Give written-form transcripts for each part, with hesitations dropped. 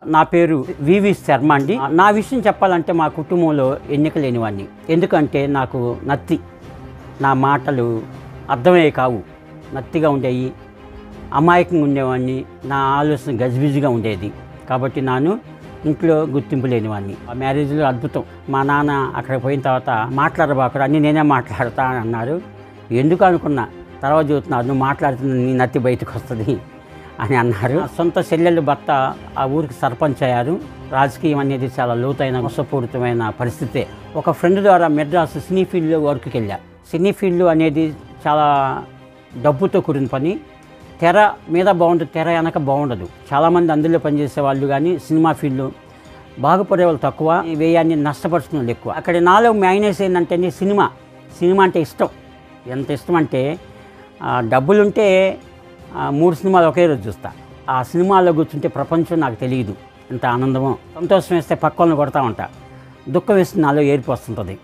నా పేరు వివి శర్మ అండి. నా విషయం చెప్పాలంటే మా కుటుంబంలో ఎన్నిక లేనివాడిని. ఎందుకంటే నాకు నత్తి, నా మాటలు అర్థమయ్యే కావు, నత్తిగా ఉండేవి, అమాయకంగా ఉండేవాడిని, నా ఆలోచన గజిబిజిగా ఉండేది. కాబట్టి నేను ఇంట్లో గుర్తింపు లేనివాడిని. ఆ మ్యారేజ్లో అద్భుతం. మా నాన్న అక్కడ పోయిన తర్వాత మాట్లాడబాకుడు, అన్నీ నేనే మాట్లాడతా అని అన్నారు. ఎందుకు అనుకున్నా, తర్వాత చూస్తున్నారు నువ్వు మాట్లాడుతున్న నీ నత్తి బయటకు వస్తుంది అని అన్నారు. సొంత చెల్లెళ్ళు భర్త ఆ ఊరికి సర్పంచ్ అయ్యారు. రాజకీయం అనేది చాలా లోతైన మోసపూరితమైన పరిస్థితే. ఒక ఫ్రెండ్ ద్వారా మెడ్రాస్ సినీ ఫీల్డ్లో వర్క్కి వెళ్ళా. సినీ ఫీల్డ్ అనేది చాలా డబ్బుతో కూడిన పని. తెర మీద బాగుంటుంది, తెర వెనక బాగుండదు. చాలామంది అందులో పనిచేసే వాళ్ళు కానీ సినిమా ఫీల్డ్ బాగుపడే వాళ్ళు తక్కువ, వ్యయాన్ని నష్టపరుచుకునే వాళ్ళు ఎక్కువ. అక్కడ నాలో మైనస్ ఏంటంటే సినిమా అంటే ఇష్టం. ఎంత ఇష్టం అంటే డబ్బులుంటే 3 సినిమాలు ఒకే రోజు చూస్తా. ఆ సినిమాల్లో కూర్చుంటే ప్రపంచం నాకు తెలియదు. ఎంత ఆనందమో. సంతోషం వేస్తే పక్కలను కొడతా ఉంటా, దుఃఖం వేస్తే నాలో ఏడుపు వస్తుంటుంది.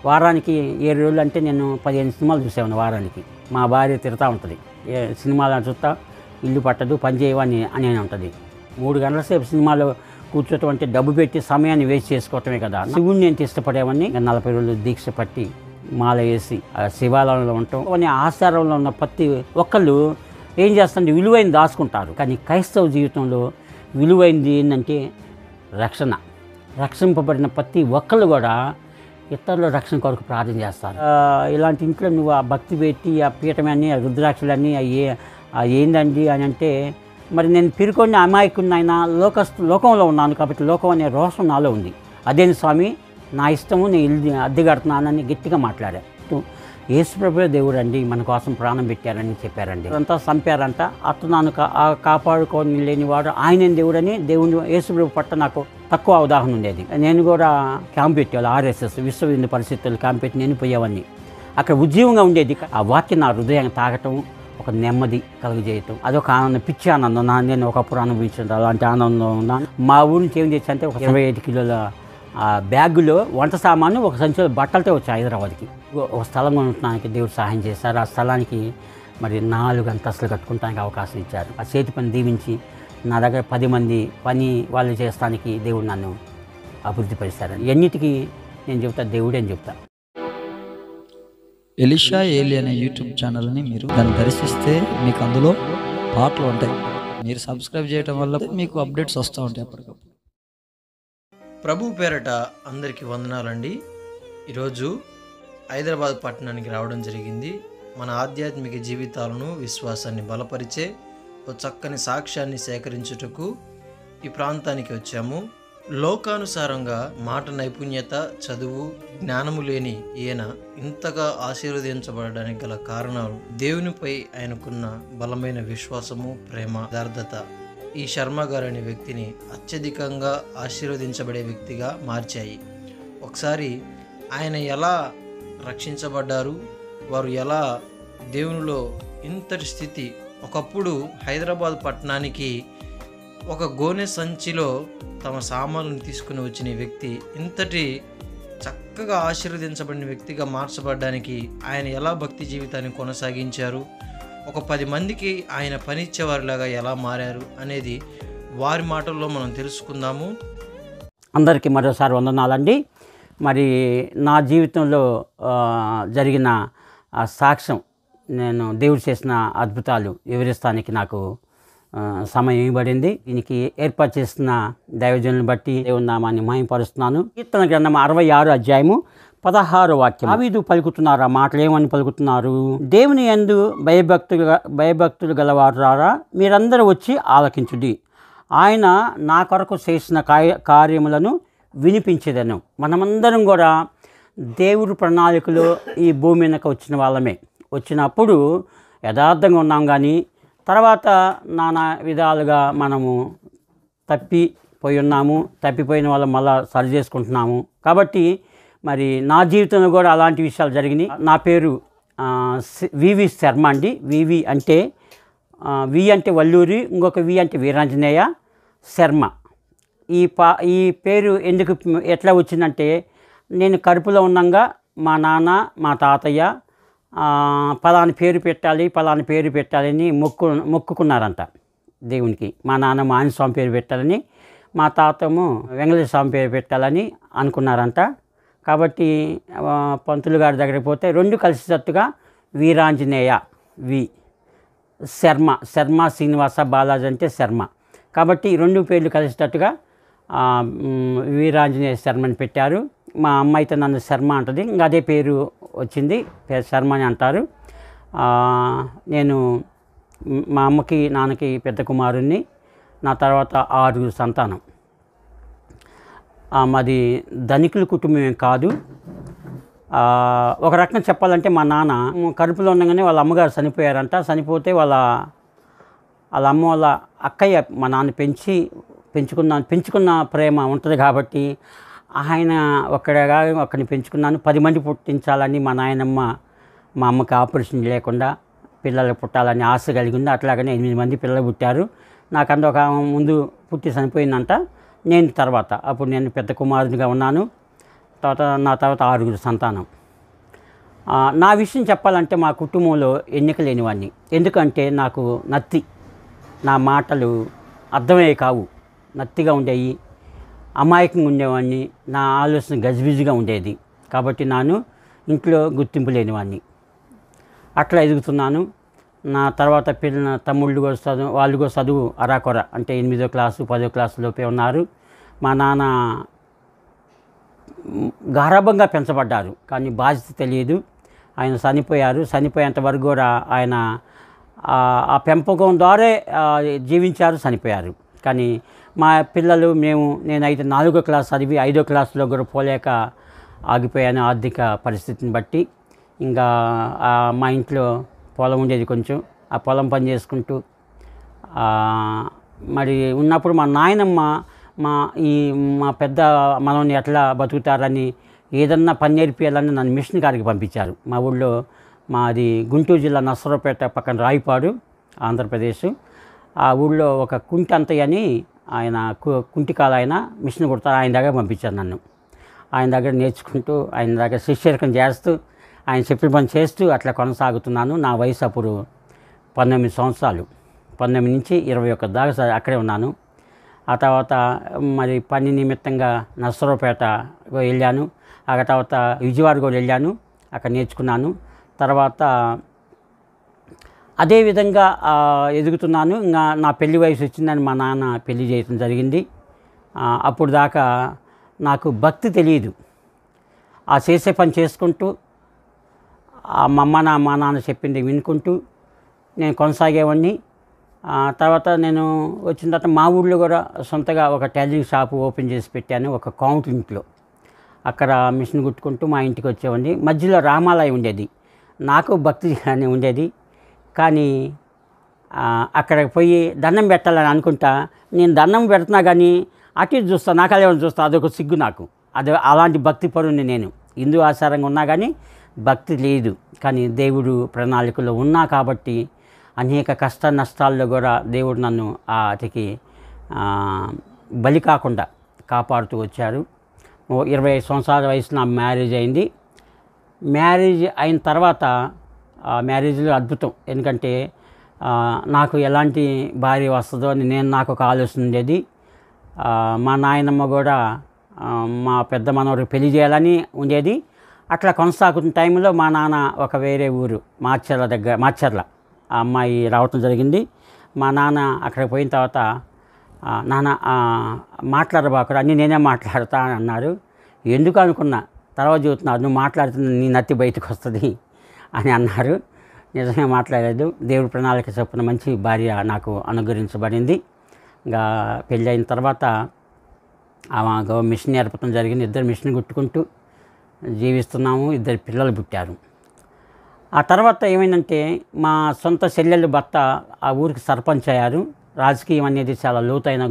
వారానికి 7 రోజులు అంటే నేను 15 సినిమాలు చూసేవాను వారానికి. మా భార్య తిడతా ఉంటుంది, సినిమాలు చూస్తా, ఇల్లు పట్టదు, పని చేయవని అని ఉంటుంది. 3 గంటల సేపు సినిమాలో కూర్చోటం అంటే డబ్బు పెట్టి సమయాన్ని వేస్ట్ చేసుకోవటమే కదా. శివుణ్ణి ఎంత ఇష్టపడేవని 40 రోజులు దీక్ష పట్టి మాల వేసి శివాలయంలో ఉంటాం. కొన్ని ఆచారంలో ఉన్న ప్రతి ఒక్కళ్ళు ఏం చేస్తుంటే విలువైన దాచుకుంటారు. కానీ క్రైస్తవ జీవితంలో విలువైనది ఏంటంటే రక్షింపబడిన ప్రతి ఒక్కళ్ళు కూడా ఇతరుల రక్షణ కొరకు ప్రార్థన చేస్తారు. ఇలాంటి ఇంట్లో నువ్వు ఆ భక్తి పెట్టి ఆ పీఠమని ఆ రుద్రాక్షలన్నీ ఏందండి అని అంటే, మరి నేను పిరుకొని అమాయకుడిని అయినా లోకంలో ఉన్నాను కాబట్టి లోకం అనే రోషం నాలో ఉంది. అదేని స్వామి, నా ఇష్టము, నేను ఇల్లు అద్దె కడుతున్నానని గట్టిగా మాట్లాడారు. యేసుప్రభువే దేవుడు అండి, మన కోసం ప్రాణం పెట్టారని చెప్పారండి. అంతా చంపారంట. అతను కాపాడుకొని లేనివాడు ఆయన దేవుడని దేవుని యేసుప్రభు పట్ల నాకు తక్కువ అవగాహన ఉండేది. నేను కూడా క్యాంప్ పెట్టేవాళ్ళు, RSS విశ్వ హిందూ పరిస్థితులు క్యాంప్ పెట్టి నేను పోయేవాడిని. అక్కడ ఉద్యోగంగా ఉండేది. ఆ వాక్యం నా హృదయాన్ని తాగటం, ఒక నెమ్మది కలుగజేయటం, అదొక ఆనందం, పిచ్చి ఆనందం. నేను ఒకప్పుడు అనుభవించాను అలాంటి ఆనందం ఉన్నాను. మా ఊరి నుంచి ఏం చేశానంటే ఒక 25 కిలోల బ్యాగులో వంట సామాను, ఒక సంచిలో బట్టలతో వచ్చాయి హైదరాబాద్కి. ఒక స్థలం కొనుక్కోవడానికి దేవుడు సహాయం చేశారు. ఆ స్థలానికి మరి 4 అంతస్తులు కట్టుకోవడానికి అవకాశం ఇచ్చారు. ఆ చేతి పని దీవించి నా దగ్గర 10 మంది పని వాళ్ళు చేస్తానికి దేవుడు నన్ను అభివృద్ధి పరిచారు. ఎన్నిటికీ నేను చెప్తా దేవుడే అని చెప్తా. ఎలీషా ఏలి అనే యూట్యూబ్ ఛానల్ని మీరు దాన్ని దర్శిస్తే మీకు అందులో పాటలు ఉంటాయి. మీరు సబ్స్క్రైబ్ చేయడం వల్ల మీకు అప్డేట్స్ వస్తూ ఉంటాయి అప్పటికప్పుడు. ప్రభు పేరట అందరికీ వందనాలండి. ఈరోజు హైదరాబాద్ పట్టణానికి రావడం జరిగింది. మన ఆధ్యాత్మిక జీవితాలను, విశ్వాసాన్ని బలపరిచే ఓ చక్కని సాక్ష్యాన్ని సేకరించుటకు ఈ ప్రాంతానికి వచ్చాము. లోకానుసారంగా మాట నైపుణ్యత, చదువు, జ్ఞానము లేని ఈయన ఇంతగా ఆశీర్వదించబడడానికి గల కారణాలు దేవునిపై ఆయనకున్న బలమైన విశ్వాసము, ప్రేమ, యథార్థత ఈ శర్మ గారు అనే వ్యక్తిని అత్యధికంగా ఆశీర్వదించబడే వ్యక్తిగా మార్చాయి. ఒకసారి ఆయన ఎలా రక్షించబడ్డారు, వారు ఎలా దేవునిలో ఇంతటి స్థితి. ఒకప్పుడు హైదరాబాద్ పట్టణానికి ఒక గోనె సంచిలో తమ సామాన్లను తీసుకుని వచ్చిన వ్యక్తి ఇంతటి చక్కగా ఆశీర్వదించబడిన వ్యక్తిగా మార్చబడడానికి ఆయన ఎలా భక్తి జీవితాన్ని కొనసాగించారు, ఒక 10 మందికి ఆయన పనిచ్చేవారిలాగా ఎలా మారారు అనేది వారి మాటల్లో మనం తెలుసుకుందాము. అందరికీ మరోసారి వందనాలండి. మరి నా జీవితంలో జరిగిన సాక్ష్యం, నేను దేవుడు చేసిన అద్భుతాలు వివరిస్తానికి నాకు సమయం ఇవ్వబడింది. దీనికి ఏర్పాటు చేసిన దైవజనులను బట్టి దేవుని నామాన్ని మహిమపరుస్తున్నాను. కీర్తన గ్రంథం 66 అధ్యాయము 16వ వాక్యం. దావీదు పలుకుతున్నారు. ఆ మాటలు ఏమని పలుకుతున్నారు? దేవుని యందు భయభక్తులు గలవారారా, మీరందరూ వచ్చి ఆలకించుడి. ఆయన నా కొరకు చేసిన కార్యములను వినిపించేదను. మనమందరం కూడా దేవుడి ప్రణాళికలో ఈ భూమి మీదకి వచ్చిన వాళ్ళమే. వచ్చినప్పుడు యథార్థంగా ఉన్నాం, కానీ తర్వాత నానా విధాలుగా మనము తప్పిపోయి ఉన్నాము. తప్పిపోయిన వాళ్ళం మళ్ళీ సరి చేసుకుంటున్నాము. కాబట్టి మరి నా జీవితంలో కూడా అలాంటి విషయాలు జరిగినాయి. నా పేరు వివి శర్మ అండి. వివి అంటే వి అంటే వల్లూరి, ఇంకొక వి అంటే వీరాంజనేయ, శర్మ. ఈ పేరు ఎట్లా వచ్చిందంటే, నేను కడుపులో ఉన్నాగా మా నాన్న, మా తాతయ్య పలాని పేరు పెట్టాలని మొక్కుకున్నారంట దేవునికి. మా నాన్న ఆంజనేయ స్వామి పేరు పెట్టాలని మా తాతము వెంకటేశ్వర స్వామి పేరు పెట్టాలని అనుకున్నారంట. కాబట్టి పంతులు గారి దగ్గరికి పోతే రెండు కలిసేటట్టుగా వీరాంజనేయ వి శర్మ శ్రీనివాస బాలాజీ అంటే శర్మ, కాబట్టి రెండు పేర్లు కలిసేటట్టుగా వీరాంజనేయ శర్మని పెట్టారు. మా అమ్మ అయితే నన్ను శర్మ అంటుంది, ఇంకా అదే పేరు వచ్చింది, శర్మ అని అంటారు. నేను మా అమ్మకి నాన్నకి పెద్ద కుమారుణ్ణి. నా తర్వాత 6 సంతానం. మాది ధనికుల కుటుంబం కాదు. ఒక రకంగా చెప్పాలంటే మా నాన్న కడుపులో ఉండగానే వాళ్ళ అమ్మగారు చనిపోయారంట. చనిపోతే వాళ్ళ అమ్మ వాళ్ళ అక్కయ్య మా నాన్న పెంచుకున్న ప్రేమ ఉంటుంది కాబట్టి ఆయన ఒక్కడిని పెంచుకున్నాను. 10 మంది పుట్టించాలని మా నాయనమ్మ మా అమ్మకి ఆపరేషన్ లేకుండా పిల్లలు పుట్టాలని ఆశ కలిగింది. అట్లాగనే 8 మంది పిల్లలు పుట్టారు. నాకంత ఒక ముందు పుట్టి చనిపోయిందంట. నేను తర్వాత అప్పుడు నేను పెద్ద కుమారునిగా ఉన్నాను. నా తర్వాత 6 సంతానం. నా విషయం చెప్పాలంటే మా కుటుంబంలో ఎన్నిక లేనివాడిని. ఎందుకంటే నాకు నత్తి, నా మాటలు అర్థమయ్యే కావు, నత్తిగా ఉండేవి, అమాయకంగా ఉండేవాడిని, నా ఆలోచన గజిబిజిగా ఉండేది. కాబట్టి నేను ఇంట్లో గుర్తింపు లేనివాడిని. అట్లా ఎదుగుతున్నాను. నా తర్వాత తమ్ముళ్ళు కూడా వాళ్ళు కూడా చదువు అరాకొర, అంటే 8వ క్లాసు 10వ క్లాసులోపే ఉన్నారు. మా నాన్న గారాబంగా పెంచబడ్డారు, కానీ బాధ్యత తెలియదు. ఆయన చనిపోయేంత వరకు కూడా ఆయన ఆ పెంపకం ద్వారా జీవించారు, చనిపోయారు. కానీ మా పిల్లలు నేనైతే 4వ క్లాస్ చదివి 5వ క్లాసులో కూడా పోలేక ఆగిపోయాను ఆర్థిక పరిస్థితిని బట్టి. ఇంకా మా ఇంట్లో పొలం ఉండేది కొంచెం, ఆ పొలం పని చేసుకుంటూ మరి ఉన్నప్పుడు మా నాయనమ్మ మా పెద్ద మనల్ని ఎట్లా బతుకుతారని ఏదన్నా పని నేర్పియాలని నన్ను మిషన్ కాడికి పంపించారు. మా ఊళ్ళో మాది గుంటూరు జిల్లా నర్సరావుపేట పక్కన రాయిపాడు, ఆంధ్రప్రదేశ్. ఆ ఊళ్ళో ఒక కుంటంతయ్య అని ఆయన కుంటికాలు ఆయన మిషన్ కుడతారు, ఆయన దగ్గర పంపించారు నన్ను. ఆయన దగ్గర నేర్చుకుంటూ ఆయన దగ్గర శిష్యరికం చేస్తూ ఆయన చెప్పిన పని చేస్తూ అట్లా కొనసాగుతున్నాను. నా వయసు అప్పుడు 19 సంవత్సరాలు, 19 నుంచి 21 దాకా అక్కడే ఉన్నాను. ఆ తర్వాత మరి పని నిమిత్తంగా నర్సరావుపేట వెళ్ళాను. ఆ తర్వాత విజయవాడ కూడా వెళ్ళాను, అక్కడ నేర్చుకున్నాను. తర్వాత అదేవిధంగా ఎదుగుతున్నాను. ఇంకా నా పెళ్లి వయసు వచ్చిందని మా నాన్న పెళ్లి చేయడం జరిగింది. అప్పుడు దాకా నాకు భక్తి తెలియదు. ఆ చేసే పని చేసుకుంటూ మా నాన్న చెప్పింది వినుకుంటూ నేను కొనసాగేవాడిని. తర్వాత నేను వచ్చిన తర్వాత మా ఊళ్ళో కూడా సొంతగా ఒక టైలరింగ్ షాపు ఓపెన్ చేసి పెట్టాను, ఒక కౌంటింగ్లో. అక్కడ మిషన్ కుట్టుకుంటూ మా ఇంటికి వచ్చేవాడిని. మధ్యలో రామాలయం ఉండేది, నాకు భక్తి అని ఉండేది. కానీ అక్కడికి పోయి దండం పెట్టాలని అనుకుంటా. నేను దండం పెడుతున్నా కానీ అటు చూస్తా, నాకు అదే చూస్తా, అదొక సిగ్గు నాకు. అలాంటి భక్తి పరుని నేను. హిందూ ఆచారంగా ఉన్నా కానీ భక్తి లేదు. కానీ దేవుడు ప్రణాళికలో ఉన్నా కాబట్టి అనేక కష్ట నష్టాల్లో కూడా దేవుడు నన్ను వాటికి బలి కాకుండా కాపాడుతూ వచ్చారు. 25 సంవత్సరాల వయసు నా మ్యారేజ్ అయింది. మ్యారేజ్ అయిన తర్వాత మ్యారేజ్లో అద్భుతం. ఎందుకంటే నాకు ఎలాంటి భార్య వస్తుందో అని నాకు ఒక ఆలోచన ఉండేది. మా నాయనమ్మ కూడా మా పెద్ద మనవరికి పెళ్లి చేయాలని ఉండేది. అట్లా కొనసాగుతున్న టైంలో మా నాన్న ఒక వేరే ఊరు మాచర్ల ఆ అమ్మాయి రావటం జరిగింది. మా నాన్న అక్కడికి పోయిన తర్వాత నాన్న మాట్లాడబాకురా, అన్నీ నేనే మాట్లాడతా అని అన్నారు. ఎందుకు అనుకున్నా, తర్వాత చూస్తున్నారు, నువ్వు మాట్లాడుతున్న నీ నత్తి బయటకు వస్తుంది అని అన్నారు. నిజంగా మాట్లాడలేదు. దేవుడి ప్రణాళిక చొప్పున మంచి భార్య నాకు అనుగ్రహించబడింది. ఇంకా పెళ్ళి అయిన తర్వాత ఆమె మిషన్ నేర్పడం జరిగింది. 2 మిషన్ కుట్టుకుంటూ జీవిస్తున్నాము. 2 పిల్లలు పుట్టారు. ఆ తర్వాత ఏమైందంటే మా సొంత చెల్లెలు భర్త ఆ ఊరికి సర్పంచ్ అయ్యారు. రాజకీయం అనేది చాలా లోతైన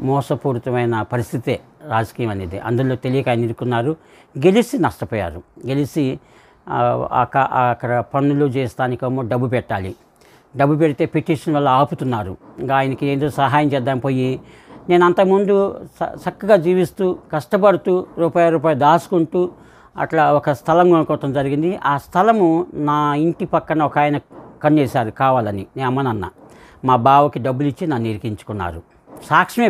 మోసపూరితమైన పరిస్థితే రాజకీయం అనేది. అందులో తెలియక ఆయన ఇరుక్కున్నారు. గెలిచి నష్టపోయారు. గెలిచి అక్కడ పనులు చేస్తానికేమో డబ్బు పెట్టాలి. డబ్బు పెడితే పిటిషన్ వల్ల ఆపుతున్నారు. ఇంకా ఆయనకి ఏదో సహాయం చేద్దాం పోయి నేను అంతకుముందు చక్కగా జీవిస్తూ కష్టపడుతూ రూపాయి దాచుకుంటూ అట్లా ఒక స్థలం కొనుక్కోవటం జరిగింది. ఆ స్థలము నా ఇంటి పక్కన ఒక ఆయన కన్నేశారు కావాలని. నేను అమ్మనన్న మా బావకి డబ్బులు ఇచ్చి నన్ను ఇరికించుకున్నారు. సాక్ష్యమే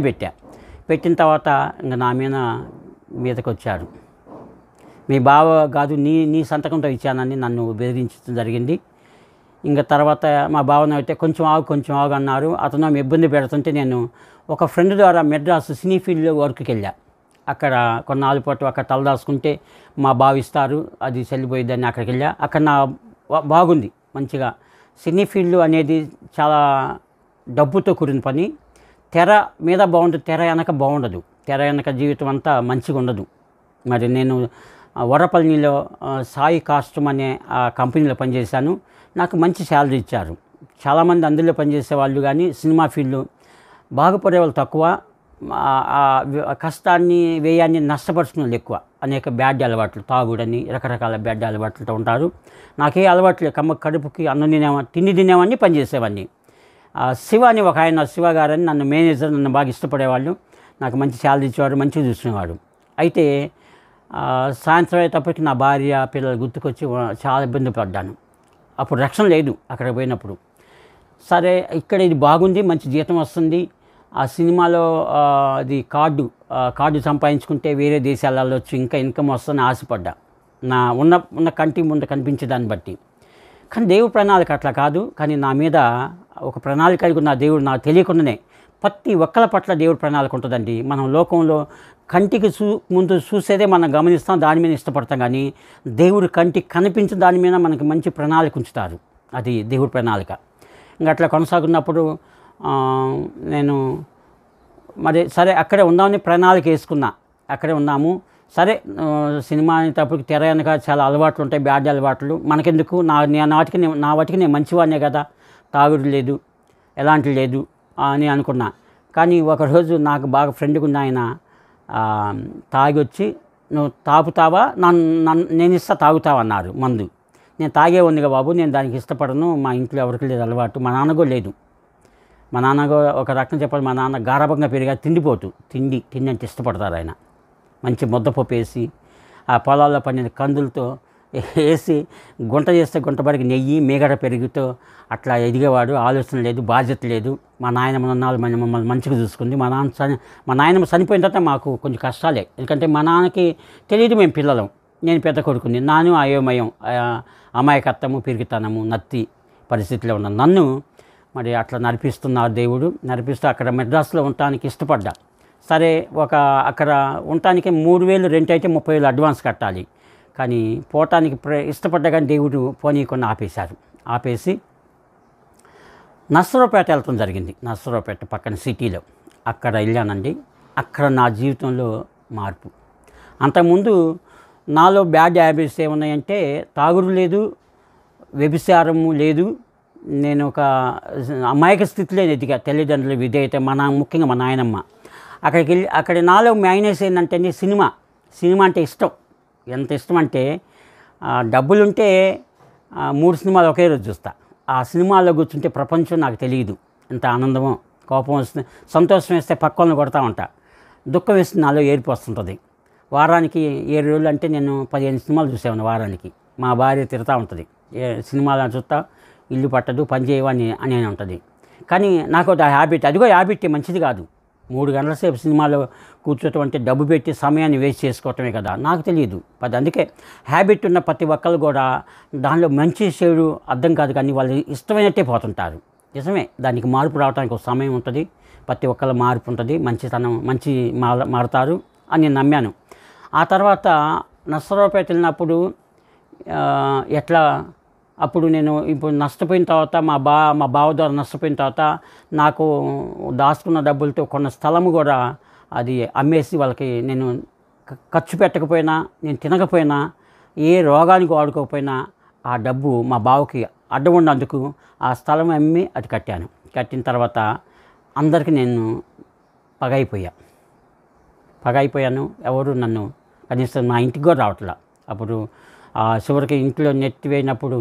పెట్టిన తర్వాత ఇంకా నా మీదకి వచ్చారు. మీ బావ కాదు నీ సంతకంతో ఇచ్చానని నన్ను బెదిరించడం జరిగింది. ఇంకా తర్వాత మా బావను అయితే కొంచెం ఆగు అన్నారు. అతను ఆమె ఇబ్బంది పెడుతుంటే నేను ఒక ఫ్రెండ్ ద్వారా మెడ్రాస్ సినీ ఫీల్డ్లో వర్క్కి వెళ్ళా. అక్కడ కొన్నాళ్ళ పాటు అక్కడ తలదాచుకుంటే మా బావ ఇస్తారు, అది చెల్లిపోయిద్దని అక్కడికి వెళ్ళా. అక్కడ నా బాగుంది మంచిగా. సినీ ఫీల్డ్ అనేది చాలా డబ్బుతో కూడిన పని. తెర మీద బాగుంటుంది, తెర వెనక బాగుండదు. తెర వెనక జీవితం అంతా మంచిగా ఉండదు. మరి నేను వరపల్లిలో సాయి కాస్ట్యూమ్ అనే ఆ కంపెనీలో పనిచేశాను. నాకు మంచి శాలరీ ఇచ్చారు. చాలామంది అందులో పనిచేసే వాళ్ళు కానీ సినిమా ఫీల్డ్ బాగుపడే వాళ్ళు తక్కువ, కష్టాన్ని వ్యయాన్ని నష్టపరుచుకునే వాళ్ళు ఎక్కువ. అనేక బ్యాడ్ అలవాట్లు, తాగుడని రకరకాల బ్యాడ్ అలవాట్లతో ఉంటారు. నాకే అలవాట్లు కడుపుకి అన్నం తిండి తినేవాడిని, పనిచేసేవాడిని. శివ అని ఒక ఆయన, శివ గారని నన్ను మేనేజర్, నన్ను బాగా ఇష్టపడేవాళ్ళు. నాకు మంచి శాలరీ ఇచ్చేవాడు, మంచిగా చూసుకునేవాడు. అయితే సాయంత్రం అయ్యేటప్పటికి నా భార్య పిల్లలు గుర్తుకొచ్చి చాలా ఇబ్బంది పడ్డాను. అప్పుడు రక్షణ లేదు అక్కడికి పోయినప్పుడు. సరే ఇక్కడ ఇది బాగుంది, మంచి జీతం వస్తుంది, ఆ సినిమాలో అది కార్డు సంపాదించుకుంటే వేరే దేశాలు వెళ్ళొచ్చు, ఇంకా ఇన్కమ్ వస్తుందని ఆశపడ్డా, నా ఉన్న కంటి ముందు కనిపించే దాన్ని బట్టి. కానీ దేవుడి ప్రణాళిక అట్లా కాదు. కానీ నా మీద ఒక ప్రణాళిక కలిగి ఉన్న దేవుడు నాకు తెలియకుండానే ప్రతి ఒక్కల పట్ల దేవుడి ప్రణాళిక ఉంటుందండి. మనం లోకంలో కంటికి ముందు చూసేదే మనం గమనిస్తాం, దాని మీద ఇష్టపడతాం. కానీ దేవుడు కంటికి కనిపించిన దాని మీద మనకి మంచి ప్రణాళిక ఉంచుతారు. అది దేవుడి ప్రణాళిక. ఇంకా అట్లా కొనసాగున్నప్పుడు నేను మరి సరే అక్కడే ఉందామని ప్రణాళిక వేసుకున్నా. అక్కడే ఉన్నాము. సరే సినిమా అనేటప్పటికి తెర వెనక చాలా అలవాట్లు ఉంటాయి, బ్యాడ్ అలవాట్లు. మనకెందుకు, నా వాటికి నేను మంచివాడినే కదా, తాగుడు లేదు, ఎలాంటి లేదు అని అనుకున్నా. కానీ ఒకరోజు నాకు బాగా ఫ్రెండ్గా ఉన్న ఆయన తాగి వచ్చి, నువ్వు తాగుతావా, నేను ఇస్తా తాగుతావా అన్నారు మందు. నేను తాగే ఉందిగా బాబు, నేను దానికి ఇష్టపడను, మా ఇంట్లో ఎవరికి లేదు అలవాటు, మా నాన్నగో లేదు. మా నాన్నగో ఒక రకం చెప్పాలి, మా నాన్న గారాభంగా పెరిగా తిండిపోతూ తిండి అంటే ఇష్టపడతారు ఆయన. మంచి ముద్దపప్పు వేసి ఆ పొలాల్లో పండిన కందులతో వేసి గుంట చేస్తే గుంటబడికి నెయ్యి మేగడ పెరుగుతో అట్లా ఎదిగేవాడు. ఆలోచన లేదు, బాధ్యత లేదు. మా నాయనమ్మ మమ్మల్ని మంచిగా చూసుకుంది. మా నాయనమ్మ చనిపోయిన తర్వాత మాకు కొంచెం కష్టాలే, ఎందుకంటే మా నాన్నకి తెలియదు మేము పిల్లలం, నేను పెద్ద కొడుకుని. నాను అయోమయం, అమాయకత్వము, పిరిగితనము, నత్తి పరిస్థితిలో ఉన్న నన్ను మరి అట్లా నడిపిస్తున్నారు దేవుడు. నడిపిస్తూ అక్కడ మెడ్రాస్లో ఉండటానికి ఇష్టపడ్డా. సరే అక్కడ ఉండటానికి 3,000 రెంట్ అయితే 30,000 అడ్వాన్స్ కట్టాలి. కానీ పోవటానికి ఇష్టపడ్డా కానీ దేవుడు పోనీయకుండా ఆపేసి నర్సరావుపేట వెళ్తాం జరిగింది. నర్సరావుపేట పక్కన సిటీలో అక్కడ వెళ్ళానండి. అక్కడ నా జీవితంలో మార్పు. అంతకుముందు నాలో బ్యాడ్ హ్యాబిట్స్ ఏమున్నాయంటే తాగుడు లేదు, వ్యభిచారము లేదు. నేను ఒక అమాయక స్థితిలో ఎదిగా. తల్లిదండ్రుల విధేయత, ముఖ్యంగా మా నాయనమ్మ. అక్కడికి వెళ్ళి అక్కడ నాలో మైనస్ ఏంటంటే సినిమా అంటే ఇష్టం. ఎంత ఇష్టం అంటే డబ్బులుంటే 3 సినిమాలు ఒకే రోజు చూస్తా. ఆ సినిమాల్లో కూర్చుంటే ప్రపంచం నాకు తెలియదు. ఎంత ఆనందమో, కోపం వస్తుంది, సంతోషం వేస్తే పక్కలను కొడతా ఉంటా, దుఃఖం వేస్తే నాలో ఏడుపు వస్తుంటుంది. వారానికి 7 రోజులు అంటే నేను 15 సినిమాలు చూసేవాను వారానికి. మా భార్య తిడతా ఉంటుంది, సినిమాలు చూస్తా, ఇల్లు పట్టదు, పని చేయవని అని ఉంటుంది. కానీ నాకు హ్యాబిట్, అదిగో హ్యాబిట్ మంచిది కాదు. 3 గంటల సేపు సినిమాలో కూర్చోటం అంటే డబ్బు పెట్టి సమయాన్ని వేస్ట్ చేసుకోవటమే కదా, నాకు తెలియదు. అందుకే హ్యాబిట్ ఉన్న ప్రతి ఒక్కరు కూడా దానిలో మంచి చెడు అర్థం కాదు, కానీ వాళ్ళు ఇష్టమైనట్టే పోతుంటారు. నిజమే, దానికి మార్పు రావడానికి ఒక సమయం ఉంటుంది. ప్రతి ఒక్కళ్ళ మార్పు ఉంటుంది, మంచి మారుతారు అని నేను నమ్మాను. ఆ తర్వాత నర్సరావుపేట వెళ్ళినప్పుడు అప్పుడు నేను ఇప్పుడు నష్టపోయిన తర్వాత మా బావ ద్వారా నష్టపోయిన తర్వాత నాకు దాచుకున్న డబ్బులతో కొన్న స్థలము కూడా అది అమ్మేసి వాళ్ళకి నేను ఖర్చు పెట్టకపోయినా, నేను తినకపోయినా, ఏ రోగానికి వాడుకోకపోయినా ఆ డబ్బు మా బావకి అడ్డం ఉన్నందుకు ఆ స్థలం అమ్మి అది కట్టాను. కట్టిన తర్వాత అందరికీ నేను పగైపోయాను. ఎవరు నన్ను కనీసం నా ఇంటికి కూడా రావట్లా. అప్పుడు చివరికి ఇంట్లో నెట్టిపోయినప్పుడు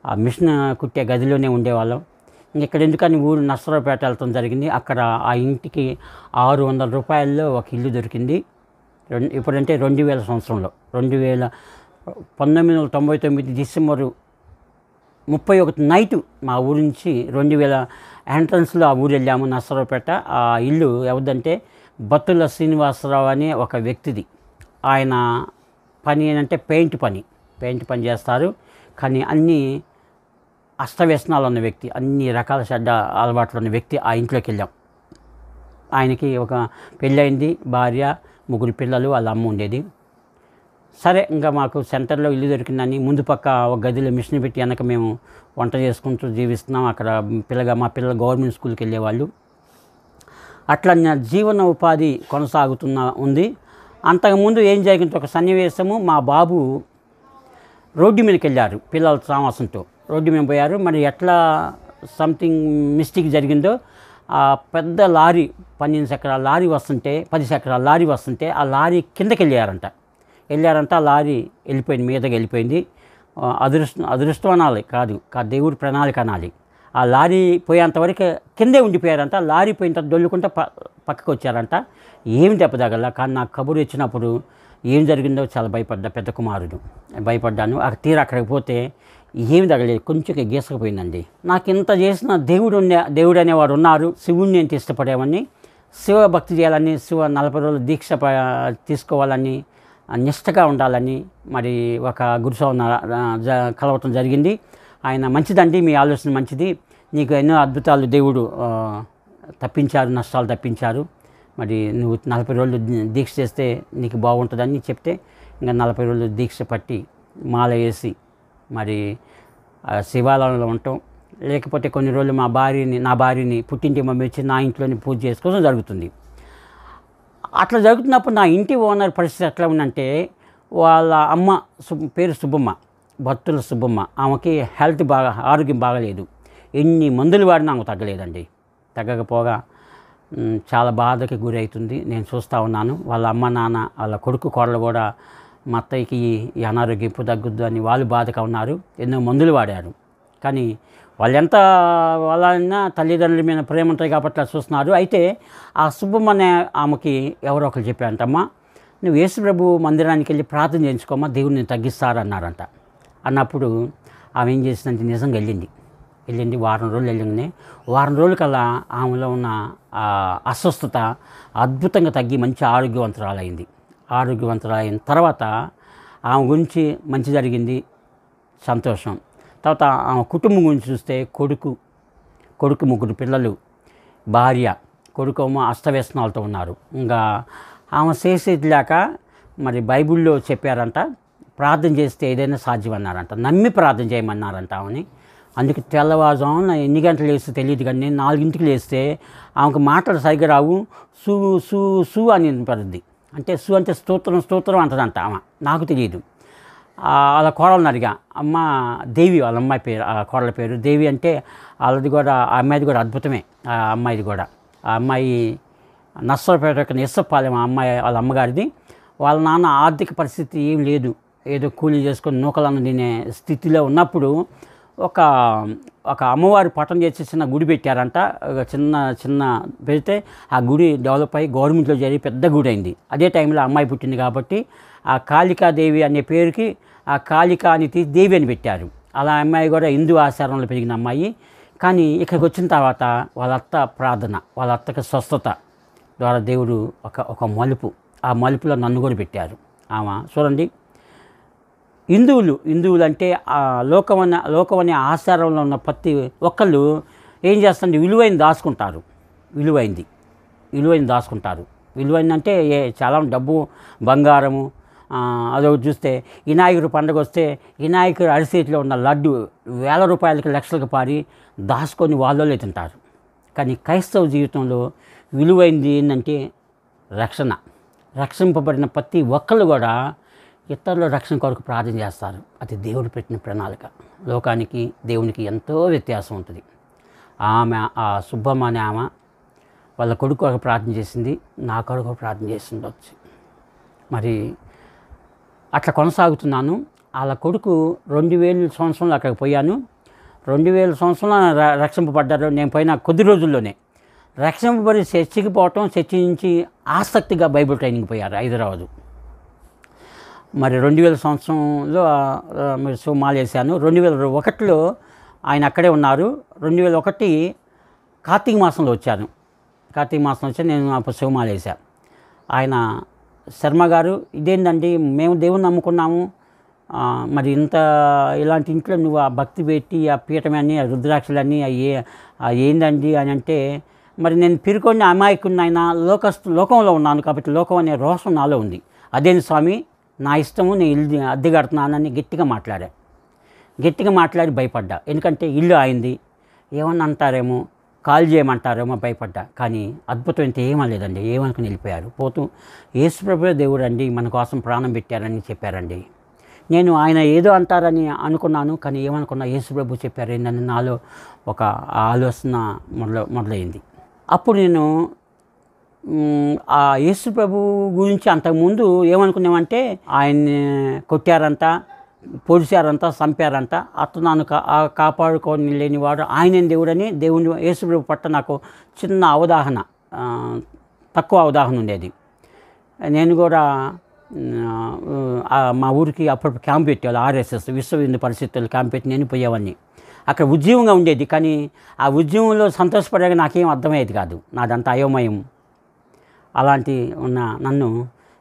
ఆ మిషన్ కుట్టే గదిలోనే ఉండేవాళ్ళం. ఇక్కడ ఎందుకని ఊరు నర్సరావుపేట వెళ్తాం జరిగింది. అక్కడ ఆ ఇంటికి 600 రూపాయల్లో ఒక ఇల్లు దొరికింది. ఇప్పుడంటే 2000 సంవత్సరంలో 1999 డిసెంబరు 31 నైటు మా ఊరి నుంచి 2000 ఎంట్రన్స్లో ఆ ఊరు వెళ్ళాము, నర్సరావుపేట. ఆ ఇల్లు ఎవరిదంటే బత్తుల శ్రీనివాసరావు అనే ఒక వ్యక్తిది. ఆయన పని ఏంటంటే పెయింట్ పని చేస్తారు. కానీ అన్ని అష్టవ్యసనాలు ఉన్న వ్యక్తి, అన్ని రకాల చెడ్డ అలవాట్లు ఉన్న వ్యక్తి. ఆ ఇంట్లోకి వెళ్ళాం. ఆయనకి ఒక పెళ్ళయింది, భార్య, 3 పిల్లలు, వాళ్ళ అమ్మ ఉండేది. సరే, ఇంకా మాకు సెంటర్లో ఇల్లు దొరికిందని ముందు పక్క ఒక గదిలో మిషన్ పెట్టి వెనక మేము వంట చేసుకుంటూ జీవిస్తున్నాం. అక్కడ మా పిల్లలు గవర్నమెంట్ స్కూల్కి వెళ్ళేవాళ్ళు. అట్లా నా జీవన ఉపాధి ఉంది. అంతకుముందు ఏం జరిగింది, ఒక సన్నివేశము, మా బాబు రోడ్డు మీదకి వెళ్ళారు పిల్లల సామాసంతో. రోడ్డు మీద పోయారు. మరి ఎట్లా సంథింగ్ మిస్టేక్ జరిగిందో, ఆ పెద్ద లారీ 12 చక్రాల లారీ వస్తుంటే, 10 చక్రాల లారీ వస్తుంటే ఆ లారీ కిందకి వెళ్ళారంట. ఆ లారీ వెళ్ళిపోయింది, మీదకి వెళ్ళిపోయింది. అదృష్టం అనాలి, కాదు దేవుడి ప్రణాళిక అనాలి. ఆ లారీ పోయేంతవరకు కిందే ఉండిపోయారంట. లారీ పోయిన తర్వాత దొల్లుకుంటే పక్కకు వచ్చారంట. ఏమి దెబ్బ తగల. కానీ నాకు కబురు ఇచ్చినప్పుడు ఏం జరిగిందో చాలా పెద్ద కుమారుడు భయపడ్డాను. అక్కడికి పోతే ఏమి తగలేదు, కొంచెం గీసకపోయిందండి. నాకు ఇంత చేసిన దేవుడు అనేవాడు ఉన్నారు. శివుణ్ణి ఎంత ఇష్టపడేవాడిని, శివ భక్తి చేయాలని, శివ 40 రోజులు దీక్ష తీసుకోవాలని, నిష్టగా ఉండాలని మరి ఒక గురుస్వామి కలవటం జరిగింది. ఆయన మంచిదండి, మీ ఆలోచన మంచిది, నీకు ఎన్నో అద్భుతాలు దేవుడు తప్పించారు, నష్టాలు తప్పించారు. మరి నువ్వు 40 రోజులు దీక్ష చేస్తే నీకు బాగుంటుందని చెప్తే ఇంకా 40 రోజులు దీక్ష పట్టి మాల వేసి మరి శివాలయంలో ఉండటం, లేకపోతే కొన్ని రోజులు నా భార్యని పుట్టింటి మమ్మీ వచ్చి నా ఇంట్లోని పూజ చేసుకోవడం జరుగుతుంది. అట్లా జరుగుతున్నప్పుడు నా ఇంటి ఓనర్ పరిస్థితి ఎట్లా ఉందంటే, వాళ్ళ అమ్మ పేరు సుబ్బమ్మ, భక్తుల సుబ్బమ్మ. ఆమెకి ఆరోగ్యం బాగలేదు. ఎన్ని మందులు వాడినా ఆమె తగ్గలేదండి. తగ్గకపోగా చాలా బాధకి గురి అవుతుంది. నేను చూస్తూ ఉన్నాను. వాళ్ళ అమ్మ నాన్న, వాళ్ళ కొడుకు కోడలు కూడా మా అత్తయ్యకి ఈ అనారోగ్యం తగ్గొద్దు అని వాళ్ళు బాధగా ఉన్నారు. ఎన్నో మందులు వాడారు. కానీ వాళ్ళైనా తల్లిదండ్రుల మీద ప్రేమ ఉంటాయి కాబట్టి చూస్తున్నారు. అయితే ఆ సుబ్బమ్మ అనే ఆమెకి ఎవరో ఒకరు చెప్పారంటమ్మా, నువ్వు యేసుప్రభు మందిరానికి వెళ్ళి ప్రార్థన చేయించుకోమ్మా, దేవుడిని తగ్గిస్తారన్నారంట. అన్నప్పుడు ఆమె ఏం చేసిందంటే నిజంగా వెళ్ళింది. వారం రోజులు వెళ్ళింది. వారం రోజులకల్లా ఆమెలో ఉన్న అస్వస్థత అద్భుతంగా తగ్గి మంచి ఆరోగ్యవంతురాలైన తర్వాత ఆమె గురించి మంచి జరిగింది, సంతోషం. తర్వాత ఆమె కుటుంబం గురించి చూస్తే కొడుకు 3 పిల్లలు, భార్య, కొడుకు అష్టవ్యసనాలతో ఉన్నారు. ఇంకా ఆమె చేసేది లేక మరి బైబిల్లో చెప్పారంట, ప్రార్థన చేస్తే ఏదైనా సాధ్యమన్నారంట. నమ్మి ప్రార్థన చేయమన్నారంట ఆమెని. అందుకే తెల్లవారుజామున ఎన్ని గంటలు లేస్తే తెలియదు, కానీ నేను 4ంటికి లేస్తే ఆమెకు మాటలు సరిగ్గా రావు. సు అని వినపడుద్ది. అంటే అంటే స్తోత్రం అంటదంట ఆమె. నాకు తెలియదు. వాళ్ళ కోడలను అడిగా, అమ్మ దేవి, వాళ్ళ అమ్మాయి పేరు, ఆ కోడల పేరు దేవి. అంటే వాళ్ళది కూడా, ఆ అమ్మాయిది కూడా అద్భుతమే. ఆ అమ్మాయిది కూడా, ఆ అమ్మాయి నర్సరావుపేట యొక్క నిస్సపాలెం ఆ అమ్మాయి, వాళ్ళ అమ్మగారిది. వాళ్ళ నాన్న ఆర్థిక పరిస్థితి ఏం లేదు, ఏదో కూలీ చేసుకొని నూకలను తినే స్థితిలో ఉన్నప్పుడు ఒక అమ్మవారి పటం చేసి చిన్న గుడి పెట్టారంట. చిన్న పెడితే ఆ గుడి డెవలప్ అయ్యి గవర్నమెంట్లో జరిగి పెద్ద గుడి అయింది. అదే టైంలో అమ్మాయి పుట్టింది కాబట్టి ఆ కాళికాదేవి అనే పేరుకి ఆ కాళికా అని దేవి అని పెట్టారు. అలా అమ్మాయి కూడా హిందూ ఆచారంలో పెరిగిన అమ్మాయి. కానీ ఇక్కడికి వచ్చిన తర్వాత వాళ్ళ అత్త ప్రార్థన, వాళ్ళ అత్తకి స్వస్థత ద్వారా దేవుడు ఒక మలుపు, ఆ మలుపులో నన్ను కూడా పెట్టారు. ఆమె చూడండి, హిందువులు అంటే లోకమనే ఆచారంలో ఉన్న ప్రతి ఒక్కళ్ళు ఏం చేస్తుంది, విలువైంది దాచుకుంటారు. విలువైంది అంటే చాలా డబ్బు, బంగారము. అదొకటి చూస్తే వినాయకుడు పండుగ వస్తే వినాయకుడు అరిసేట్లో ఉన్న లడ్డు వేల రూపాయలకి లక్షలకు పారి దాచుకొని వాళ్ళే తింటారు. కానీ క్రైస్తవ జీవితంలో విలువైంది ఏంటంటే రక్షింపబడిన ప్రతి ఒక్కళ్ళు కూడా ఇతరుల రక్షణ కొరకు ప్రార్థన చేస్తారు. అది దేవుడు పెట్టిన ప్రణాళిక. లోకానికి దేవునికి ఎంతో వ్యత్యాసం ఉంటుంది. ఆ సుబ్బమ్మ అనే ఆమె వాళ్ళ కొడుకు కొరకు ప్రార్థన చేసింది, నా కొరకు ప్రార్థన చేసిండొచ్చు. మరి అట్లా కొనసాగుతున్నాను. వాళ్ళ కొడుకు 2000 సంవత్సరంలో అక్కడికి పోయాను. 2000 సంవత్సరంలో రక్షింపబడ్డారు. నేను పోయిన కొద్ది రోజుల్లోనే రక్షింపబడి చర్చికి పోవటం, చర్చి నుంచి ఆసక్తిగా బైబిల్ ట్రైనింగ్ పోయారు హైదరాబాదు. మరి 2000 సంవత్సరంలో మీరు సుమాలు వేశాను. 2001లో ఆయన అక్కడే ఉన్నారు. 2001 కార్తీక మాసంలో వచ్చాను. కార్తీక మాసం వచ్చి నేను అప్పుడు శివమాల వేసా. ఆయన శర్మ గారు, ఇదేంటండి మేము దేవుని నమ్ముకున్నాము, మరి ఇలాంటి ఇంట్లో నువ్వు ఆ భక్తి పెట్టి ఆ పీఠమని ఆ రుద్రాక్షలన్నీ ఏందండి అని అంటే, మరి నేను పిరుకొని అమాయకుడిని, ఆయన లోకంలో ఉన్నాను కాబట్టి లోకం అనే రోషం నాలో ఉంది. అదేంటి స్వామి, నా ఇష్టము, నేను ఇల్లు అద్దె కడుతున్నానని గట్టిగా మాట్లాడి భయపడ్డా. ఎందుకంటే ఇల్లు అయింది, ఏమన్నా అంటారేమో, కాల్ చేయమంటారేమో భయపడ్డా. కానీ అద్భుతం అయితే ఏమలేదండి, ఏమనుకుని వెళ్ళిపోయారు. పోతూ యేసుప్రభువే దేవుడు అండి, మన కోసం ప్రాణం పెట్టారని చెప్పారండి. నేను ఆయన ఏదో అంటారని అనుకున్నాను, కానీ ఏమనుకున్నా యేసుప్రభు చెప్పారు ఏంటని నాలో ఒక ఆలోచన మొదలైంది. అప్పుడు నేను ఆ యేసుప్రభు గురించి అంతకుముందు ఏమనుకున్నామంటే, ఆయన్ని కొట్టారంట, పొడిచారంట, చంపారంట, నన్ను కాపాడుకొని లేనివాడు ఆయన దేవుడని దేవుని యేసుప్రభు పట్ల నాకు చిన్న అవగాహన, తక్కువ అవగాహన ఉండేది. నేను కూడా మా ఊరికి అప్పుడు క్యాంప్ పెట్టేవాళ్ళు, ఆర్ఎస్ఎస్ విశ్వ హిందూ పరిషత్తులు క్యాంప్ పెట్టి నేను పోయేవాడిని. అక్కడ ఉద్యమంగా ఉండేది, కానీ ఆ ఉద్యమంలో సంతోషపడగా నాకేం అర్థమయ్యేది కాదు, నాదంతా అయోమయం. అలాంటి ఉన్న నన్ను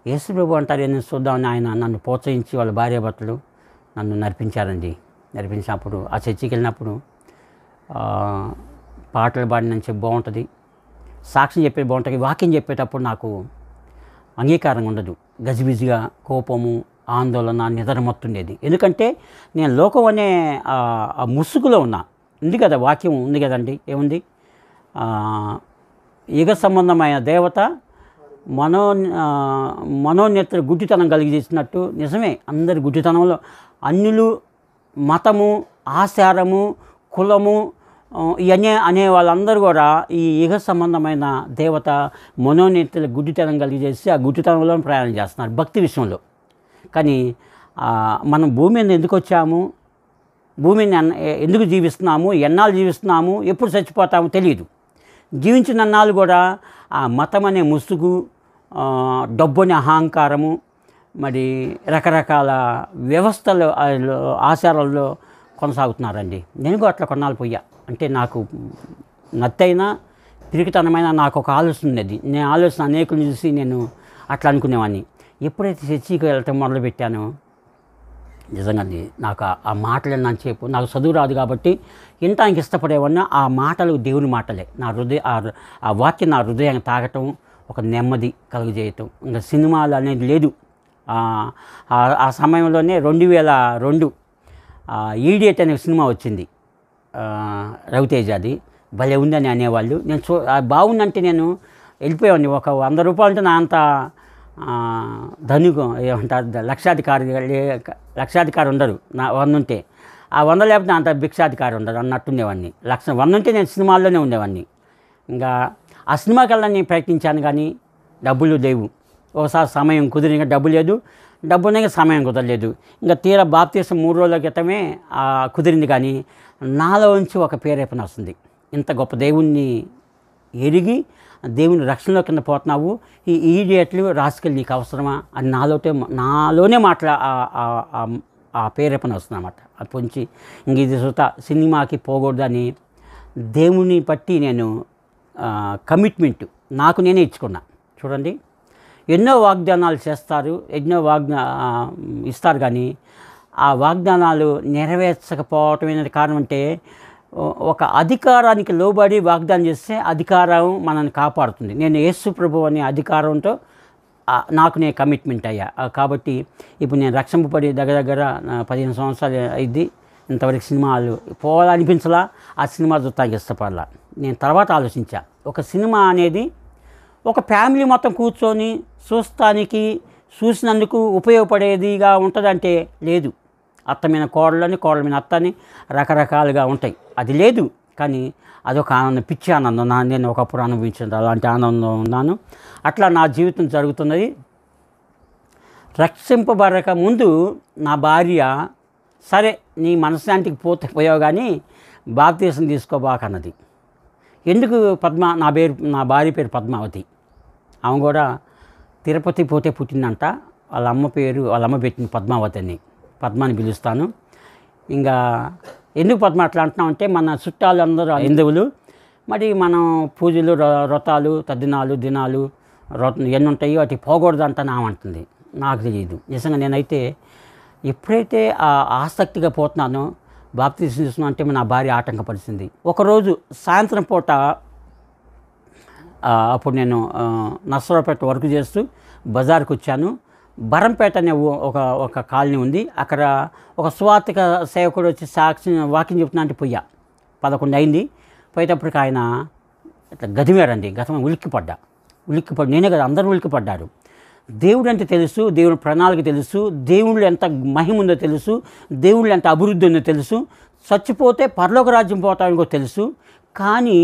యేసుప్రభు అంటారు నేను చూద్దామని ఆయన నన్ను ప్రోత్సహించి వాళ్ళ భార్యాభర్తలు నన్ను నడిపించినప్పుడు ఆ చర్చికి వెళ్ళినప్పుడు పాటలు పాడినంటే బాగుంటుంది, సాక్ష్యం చెప్పేది బాగుంటుంది. వాక్యం చెప్పేటప్పుడు నాకు అంగీకారంగా ఉండదు, గజిబిజిగా కోపము, ఆందోళన, నిద్రమత్తుండేది. ఎందుకంటే నేను లోకం అనే ఆ ముసుగులో ఉన్నా. ఉంది కదా, వాక్యం ఉంది కదండి, ఏముంది, యుగ సంబంధమైన దేవత మనోనేత్ర గుడ్డితనం కలిగించినట్టు నిజమే. అందరి గుడ్డితనంలో అన్యులు, మతము, ఆచారము, కులము ఇవన్నీ అనే వాళ్ళందరూ కూడా ఈ యుగ సంబంధమైన దేవత మనోనేత్ర గుడ్డితనం కలిగజేసి ఆ గుడ్డితనంలో ప్రయాణం చేస్తున్నారు భక్తి విషయంలో. కానీ మనం భూమి మీద ఎందుకు వచ్చాము, భూమిని ఎందుకు జీవిస్తున్నాము, ఎన్నాళ్ళు జీవిస్తున్నాము, ఎప్పుడు చచ్చిపోతామో తెలియదు. జీవించిన అన్నాళ్ళు కూడా ఆ మతం అనే ముసుగు, డబ్బు అనే అహంకారము, మరి రకరకాల వ్యవస్థలు, ఆచారాల్లో కొనసాగుతున్నారండి. నేను కూడా అట్లా కొన్నాళ్ళు పోయా. అంటే నాకు నత్తైనా పిరికితనమైన నాకు ఒక ఆలోచన ఉండేది. నేను ఆలోచన అనేకులు చూసి నేను అట్లా అనుకునేవాడిని. ఎప్పుడైతే చర్చికి వెళ్ళటం మొదలుపెట్టానో నిజంగా నాకు ఆ మాటలు నన్ను నాకు చదువు రాదు కాబట్టి ఇంటానికి ఇష్టపడేవన్నా ఆ మాటలు దేవుని మాటలే. నా ఆ వాక్యం నా హృదయాన్ని తాగటం, ఒక నెమ్మది కలుగజేయటం. ఇంకా సినిమాలు అనేది లేదు. ఆ సమయంలోనే 2002 ఈడియట్ అనే సినిమా వచ్చింది, రవితేజది. భలే ఉందని అనేవాళ్ళు. నేను బాగుందంటే నేను వెళ్ళిపోయేవాడిని. ఒక 100 రూపాయలు అంటే నా అంత ధనికం ఏమంటారు, లక్షాధికారి ఉండరు నా 100 ఉంటే. ఆ 100 లేకపోతే అంత భిక్షాధికారి ఉండరు అన్నట్టుండేవాడిని. 100 ఉంటే నేను సినిమాల్లోనే ఉండేవాడిని. ఇంకా ఆ సినిమాకి వెళ్ళని ప్రయత్నించాను, కానీ డబ్బులు లేవు. ఒకసారి సమయం కుదిరిన డబ్బు లేదు, డబ్బు ఉన్నాక సమయం కుదరలేదు. ఇంకా తీరా బాప్తీసం 3 రోజుల క్రితమే కుదిరింది. కానీ నాలో నుంచి ఒక ప్రేరేపణ వస్తుంది, ఇంత గొప్ప దేవుణ్ణి ఎరిగి దేవుని రక్షణలో కింద పోతున్నావు, ఈ ఈడియట్లు రాసుకెళ్ళి నీకు అవసరమా అని నాలోనే ఆ ప్రేరేపణ వస్తుంది అన్నమాట. అది పొంచి ఇంక ఇది సినిమాకి పోకూడదని దేవుని బట్టి నేను కమిట్మెంట్ నాకు నేనే ఇచ్చుకున్నా. చూడండి, ఎన్నో వాగ్దానాలు చేస్తారు, ఎన్నో ఇస్తారు, కానీ ఆ వాగ్దానాలు నెరవేర్చకపోవటం అనేది కారణం. అంటే ఒక అధికారానికి లోబడి వాగ్దానం చేస్తే అధికారం మనల్ని కాపాడుతుంది. నేను యేసు ప్రభు అనే అధికారంతో నాకు నేను కమిట్మెంట్ అయ్యా. కాబట్టి ఇప్పుడు నేను రక్షింపబడి దగ్గర 15 సంవత్సరాలు అయింది. ఇంతవరకు సినిమాలు పోవాలనిపించలా, ఆ సినిమా చూడటానికి ఇష్టపడాల. నేను తర్వాత ఆలోచించా, ఒక సినిమా అనేది ఒక ఫ్యామిలీ మొత్తం కూర్చొని చూసినందుకు ఉపయోగపడేదిగా ఉంటుందంటే లేదు. అత్తమైన కోడల మీద అత్తని రకరకాలుగా ఉంటాయి, అది లేదు. కానీ అదొక ఆనందం, పిచ్చి ఆనందం. నేను ఒకప్పుడు అనుభవించిన అలాంటి ఆనందం ఉన్నాను. అట్లా నా జీవితం జరుగుతున్నది. రక్షింపబడక ముందు నా భార్య, సరే నీ మనశ్శాంతికి పోయావు కానీ బాప్తీసం తీసుకోబాకన్నది. ఎందుకు నా భార్య పేరు పద్మావతి. ఆమె కూడా తిరుపతి పోతే పుట్టిందంట. వాళ్ళ అమ్మ పెట్టింది పద్మావతి అని, పద్మాని పిలుస్తాను. ఇంకా ఎందుకు పద్మ అట్లా అంటున్నామంటే, మన చుట్టాలందరూ హిందువులు, మరి మనం పూజలు వ్రతాలు తద్దినాలు దినాలు ఎన్ని ఉంటాయో అటు పోకూడదు అంట నామంటుంది. నాకు తెలియదు. నిజంగా నేనైతే ఎప్పుడైతే ఆ ఆసక్తిగా పోతున్నానో బాప్తిసం తీసుకున్నా అంటే నా భార్య ఆటంకపరిచింది. ఒకరోజు సాయంత్రం పూట అప్పుడు నేను నర్సరావుపేట వర్క్ చేస్తూ బజార్కి వచ్చాను. బరంపేట అనే ఒక కాలనీ ఉంది. అక్కడ ఒక సువార్తిక సేవకుడు వచ్చి వాకింగ్ చెప్తున్నా అంటే పోయా. 11 అయింది. పోయేటప్పటికి ఆయన ఇట్లా గదిమారండి. ఉలిక్కిపడ్డా. నేనే కదా, అందరూ ఉలిక్కిపడ్డారు. దేవుడు అంటే తెలుసు, దేవుడి ప్రణాళిక తెలుసు, దేవుళ్ళు ఎంత మహిమ ఉందో తెలుసు, దేవుళ్ళు ఎంత అభివృద్ధి ఉందో తెలుసు, చచ్చిపోతే పరలోక రాజ్యం పోతావని కూడా తెలుసు. కానీ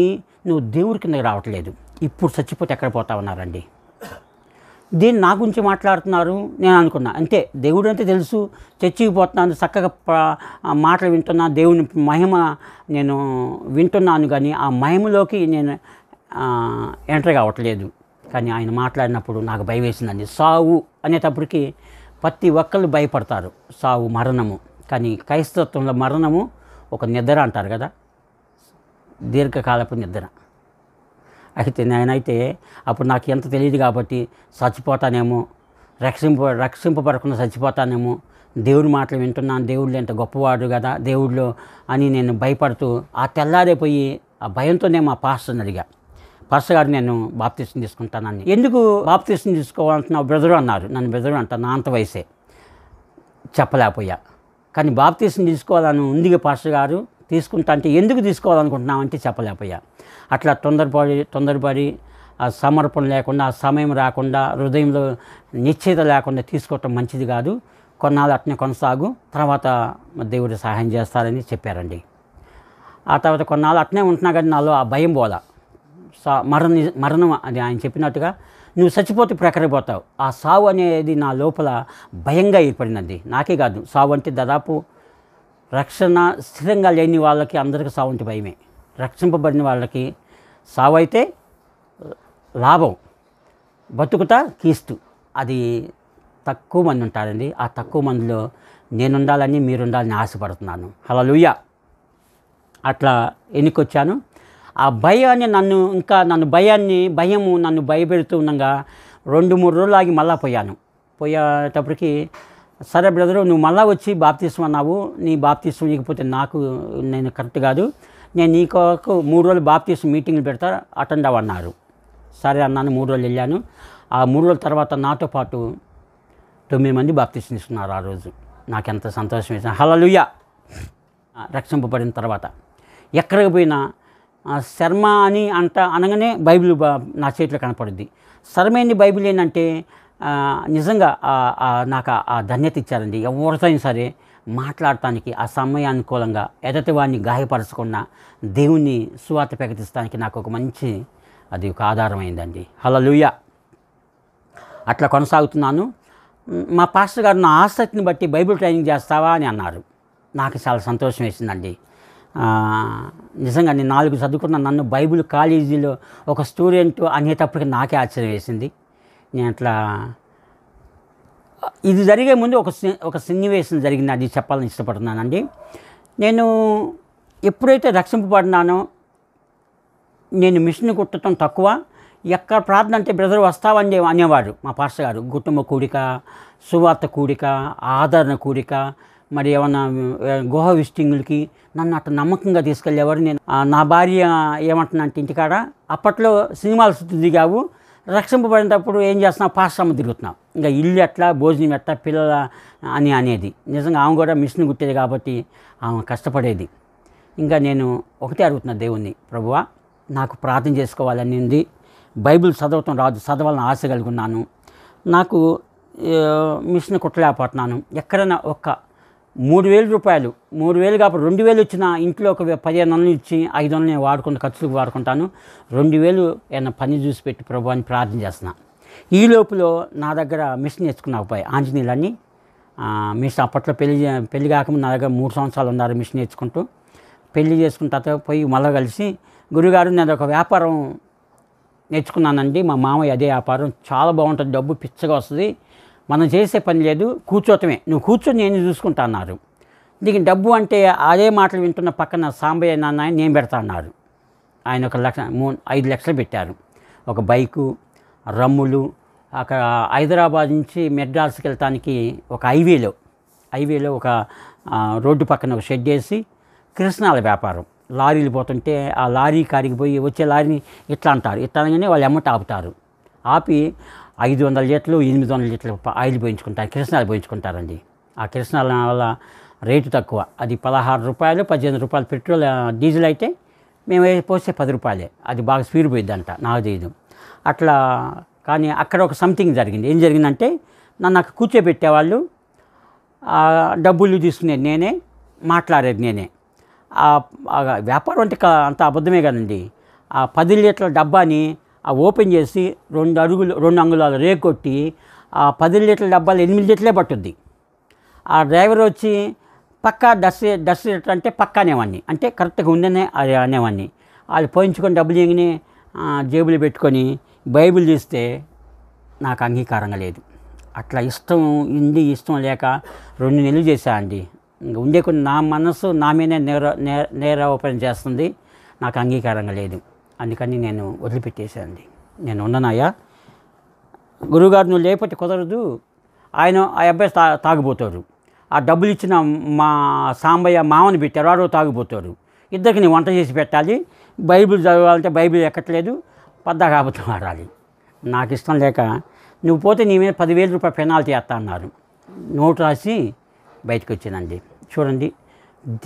నువ్వు దేవుడి కిందకి రావట్లేదు. ఇప్పుడు చచ్చిపోతే ఎక్కడ పోతావన్నారండి. దీన్ని నా గురించి మాట్లాడుతున్నారు. నేను అనుకున్నా అంతే, దేవుడు అంటే తెలుసు, చర్చికి పోతున్నాను, చక్కగా మాటలు వింటున్నా, దేవుని మహిమ నేను వింటున్నాను, కానీ ఆ మహిమలోకి నేను ఎంటర్ కావట్లేదు. కానీ ఆయన మాట్లాడినప్పుడు నాకు భయం వేసిందండి. సావు అనేటప్పటికి ప్రతి ఒక్కళ్ళు భయపడతారు, సావు మరణము. కానీ క్రైస్తత్వంలో మరణము ఒక నిద్ర అంటారు కదా, దీర్ఘకాలపు నిద్ర. అయితే నేనైతే అప్పుడు నాకు ఎంత తెలియదు కాబట్టి చచ్చిపోతానేమో, రక్షింపబడకుండా చచ్చిపోతానేమో, దేవుడి మాటలు వింటున్నాను, దేవుళ్ళు ఎంత గొప్పవాడు కదా దేవుళ్ళు అని నేను భయపడుతూ ఆ తెల్లారైపోయి ఆ భయంతోనే మా పాస్టర్ని అడిగా. పాస్టర్ గారు, నేను బాప్తిసం తీసుకుంటానని. ఎందుకు బాప్తిసం తీసుకోవాలంటున్నావు బ్రదరు అన్నారు. నన్ను బ్రదరు అంట, నా అంత వయసే. చెప్పలేకపోయా. కానీ బాప్తిసం తీసుకోవాలని ఉంది పాస్టర్ గారు, తీసుకుంటా అంటే ఎందుకు తీసుకోవాలనుకుంటున్నామంటే చెప్పలేకపోయా. అట్లా తొందరపడి ఆ సమర్పణ లేకుండా, ఆ సమయం రాకుండా, హృదయంలో నిశ్చయిత లేకుండా తీసుకోవటం మంచిది కాదు. కొన్నాళ్ళు అట్నే కొనసాగు, తర్వాత దేవుడు సహాయం చేస్తారని చెప్పారండి. ఆ తర్వాత కొన్నాళ్ళు అట్నే ఉంటున్నా కానీ నాలో ఆ భయం పోలా. మరణం అది ఆయన చెప్పినట్టుగా నువ్వు చచ్చిపోతే ఇప్పుడు ఎక్కడికి పోతావు. ఆ సావు అనేది నా లోపల భయంగా ఏర్పడినది. నాకే కాదు, సావు అంటే దాదాపు రక్షణ స్థిరంగా లేని వాళ్ళకి అందరికీ సావు అంటే భయమే. రక్షింపబడిన వాళ్ళకి సావు అయితే లాభం, బతుకుతా కీస్తు. అది తక్కువ మంది ఉంటారండి. ఆ తక్కువ మందిలో నేనుండాలని, మీరుండాలని ఆశపడుతున్నాను. హల్లెలూయా. అట్లా ఎన్నికొచ్చాను. ఆ భయాన్ని భయము నన్ను భయపెడుతూ ఉండగా 2-3 రోజులు ఆగి మళ్ళా పోయేటప్పటికి, సరే బ్రదరు, నువ్వు మళ్ళా వచ్చి బాప్తిసం అన్నావు, నీ బాప్తిసం ఇకపోతే నేను కరెక్ట్ కాదు, నేను నీకు 3 రోజులు బాప్తిసం మీటింగ్లు పెడతా, అటెండ్ అవ్వన్నారు. సరే అన్నాను. 3 రోజులు వెళ్ళాను. ఆ 3 రోజుల తర్వాత నాతో పాటు 9 మంది బాప్తిసం తీసుకున్నారు. ఆ రోజు నాకెంత సంతోషం వేసింది. హల్లెలూయా. రక్షింపబడిన తర్వాత ఎక్కడికి పోయినా శర్మ అని అనగానే బైబిల్ నా చేతిలో కనపడుద్ది. శర్మేంది బైబిల్ ఏంటంటే నిజంగా నాకు ఆ ధన్యత ఇచ్చారండి. ఎవరితో సరే మాట్లాడటానికి, ఆ సమయానుకూలంగా ఎదటి వాడిని గాయపరచకుండా దేవుణ్ణి సువార్త ప్రకటిస్తానికి నాకు ఒక మంచి అది ఒక ఆధారమైందండి. హల్లెలూయా. అట్లా కొనసాగుతున్నాను. మా పాస్టర్ గారు నా ఆసక్తిని బట్టి బైబిల్ ట్రైనింగ్ చేస్తావా అని అన్నారు. నాకు చాలా సంతోషం వేసిందండి. నిజంగా నేను 4 చదువుకున్న నన్ను బైబిల్ కాలేజీలో ఒక స్టూడెంట్ అనేటప్పటికి నాకే ఆశ్చర్యం వేసింది. నేను అట్లా ఇది జరిగే ముందు ఒక సన్నివేశం జరిగింది, అది చెప్పాలని ఇష్టపడుతున్నానండి. నేను ఎప్పుడైతే రక్షింపబడినానో నేను మిషన్ కుట్టడం తక్కువ. ఎక్కడ ప్రార్థన అంటే బ్రదర్ వస్తావని అనేవాడు మా పాస్టర్ గారు. కుటుంబ కూడిక, సువార్త కూడిక, ఆదరణ కూడిక, మరి ఏమన్నా గుహ విజిటింగ్లకి నన్ను అట్లా నమ్మకంగా తీసుకెళ్ళేవారు. నేను నా భార్య ఏమంటున్నానంటే ఇంటికాడ అప్పట్లో సినిమాలు చుట్టూ దిగావు, రక్షింపబడినప్పుడు ఏం చేస్తున్నావు, పాస్టమ్మ తిరుగుతున్నావు, ఇంకా ఇల్లు ఎట్లా, భోజనం ఎట్లా, పిల్లల అనేది. నిజంగా ఆమె కూడా మిషన్ కుట్టేది కాబట్టి ఆమె కష్టపడేది. ఇంకా నేను ఒకటే అడుగుతున్నా దేవుణ్ణి, ప్రభువా నాకు ప్రార్థన చేసుకోవాలని ఉంది, బైబిల్ చదవటం రాదు, చదవాలని ఆశ కలిగి ఉన్నాను, నాకు మిషన్ కుట్టలేకపోతున్నాను, ఎక్కడైనా ఒక్క 3,000 రూపాయలు, 3,000 కాకపోతే 2,000 ఇచ్చిన ఇంట్లో ఒక 1500 ఇచ్చి 500 నేను ఖర్చులకు వాడుకుంటాను, 2,000 ఏమైనా పని చూసి పెట్టి ప్రభు అని ప్రార్థన చేస్తున్నా. ఈ లోపల నా దగ్గర మిషన్ నేర్చుకున్న అబ్బాయి ఆంజనేయులని మిషన్ అప్పట్లో పెళ్లి కాకముందు నా దగ్గర 3 సంవత్సరాలు ఉన్నారు మిషన్ నేర్చుకుంటూ. పెళ్లి చేసుకున్న తర్వాత పోయి మళ్ళీ కలిసి, గురుగారు నేను ఒక వ్యాపారం నేర్చుకున్నానండి, మా మామయ్య అదే వ్యాపారం, చాలా బాగుంటుంది, డబ్బు పిచ్చగా వస్తుంది, మనం చేసే పని లేదు, కూర్చోటమే, నువ్వు కూర్చొని నేను చూసుకుంటా అన్నారు. దీనికి డబ్బు అంటే అదే మాటలు వింటున్న పక్కన సాంబయ్య నాన్న నేను పెడతా అన్నారు. ఆయన 5 లక్షలు పెట్టారు. ఒక బైకు, రమ్ములు. అక్కడ హైదరాబాద్ నుంచి మెడ్రాస్కి వెళ్ళటానికి ఒక హైవేలో ఒక రోడ్డు పక్కన ఒక షెడ్ వేసి కిరసనాల వ్యాపారం. లారీలు పోతుంటే ఆ లారీ కారికి పోయి వచ్చే లారీని ఇట్లా అంటారు. ఇట్లా అనగానే వాళ్ళు ఎమ్మట ఆపుతారు. ఆపి 500 లీటర్లు 800 లీటర్లు ఆయిల్ పోయించుకుంటారు, కిరసనాలు పోయించుకుంటారండి. ఆ కిరసనాల వల్ల రేటు తక్కువ. అది 16 రూపాయలు 15 రూపాయలు పెట్రోల్ డీజిల్ అయితే మేము పోస్తే 10 రూపాయలే. అది బాగా స్పీడ్ పోయిద్దంట, నాకు తెలియదు. అట్లా కానీ అక్కడ ఒక సంథింగ్ జరిగింది. ఏం జరిగిందంటే నన్ను అక్కడ కూర్చోబెట్టేవాళ్ళు, డబ్బులు తీసుకునేది నేనే, మాట్లాడేది నేనే. వ్యాపారం అంటే అంత అబద్ధమే కదండి. ఆ 10 లీటర్ల డబ్బాని ఓపెన్ చేసి 2 అంగుళాలు రేకొట్టి ఆ 10 లీటర్ల డబ్బాలు 8 లీటర్లే పట్టుద్ది. ఆ డ్రైవర్ వచ్చి పక్కా డస్ట్ అంటే పక్కా అనేవాడిని, అంటే కరెక్ట్గా ఉందనే అది అనేవాడిని. వాళ్ళు పోయించుకొని డబ్బులు ఇగిని జేబులు పెట్టుకొని బైబిల్ తీస్తే నాకు అంగీకారంగా లేదు. అట్లా ఇష్టం లేక 2 నెలలు చేశా అండి. ఇంకా ఉండే కొన్ని నా మనసు నా మీదే నేరారోపణ చేస్తుంది, నాకు అంగీకారంగా లేదు. అందుకని నేను వదిలిపెట్టేశానండి. నేను ఉండనాయా, గురువుగారు నువ్వు లేకపోతే కుదరదు. ఆ అబ్బాయి తాగుపోతాడు. ఆ డబ్బులు ఇచ్చిన మా సాంబయ్య మామని పెట్టారు, వాడు తాగుపోతాడు. ఇద్దరికి నేను వంట చేసి పెట్టాలి, బైబిల్ చదవాలంటే బైబిల్ ఎక్కట్లేదు, పద్దాక అబద్ధం ఆడాలి. నాకు ఇష్టం లేక నువ్వు పోతే నీ మీద 10,000 రూపాయలు పెనాల్టీ వేస్తా అన్నారు. నోటు రాసి బయటకు వచ్చిందండి. చూడండి,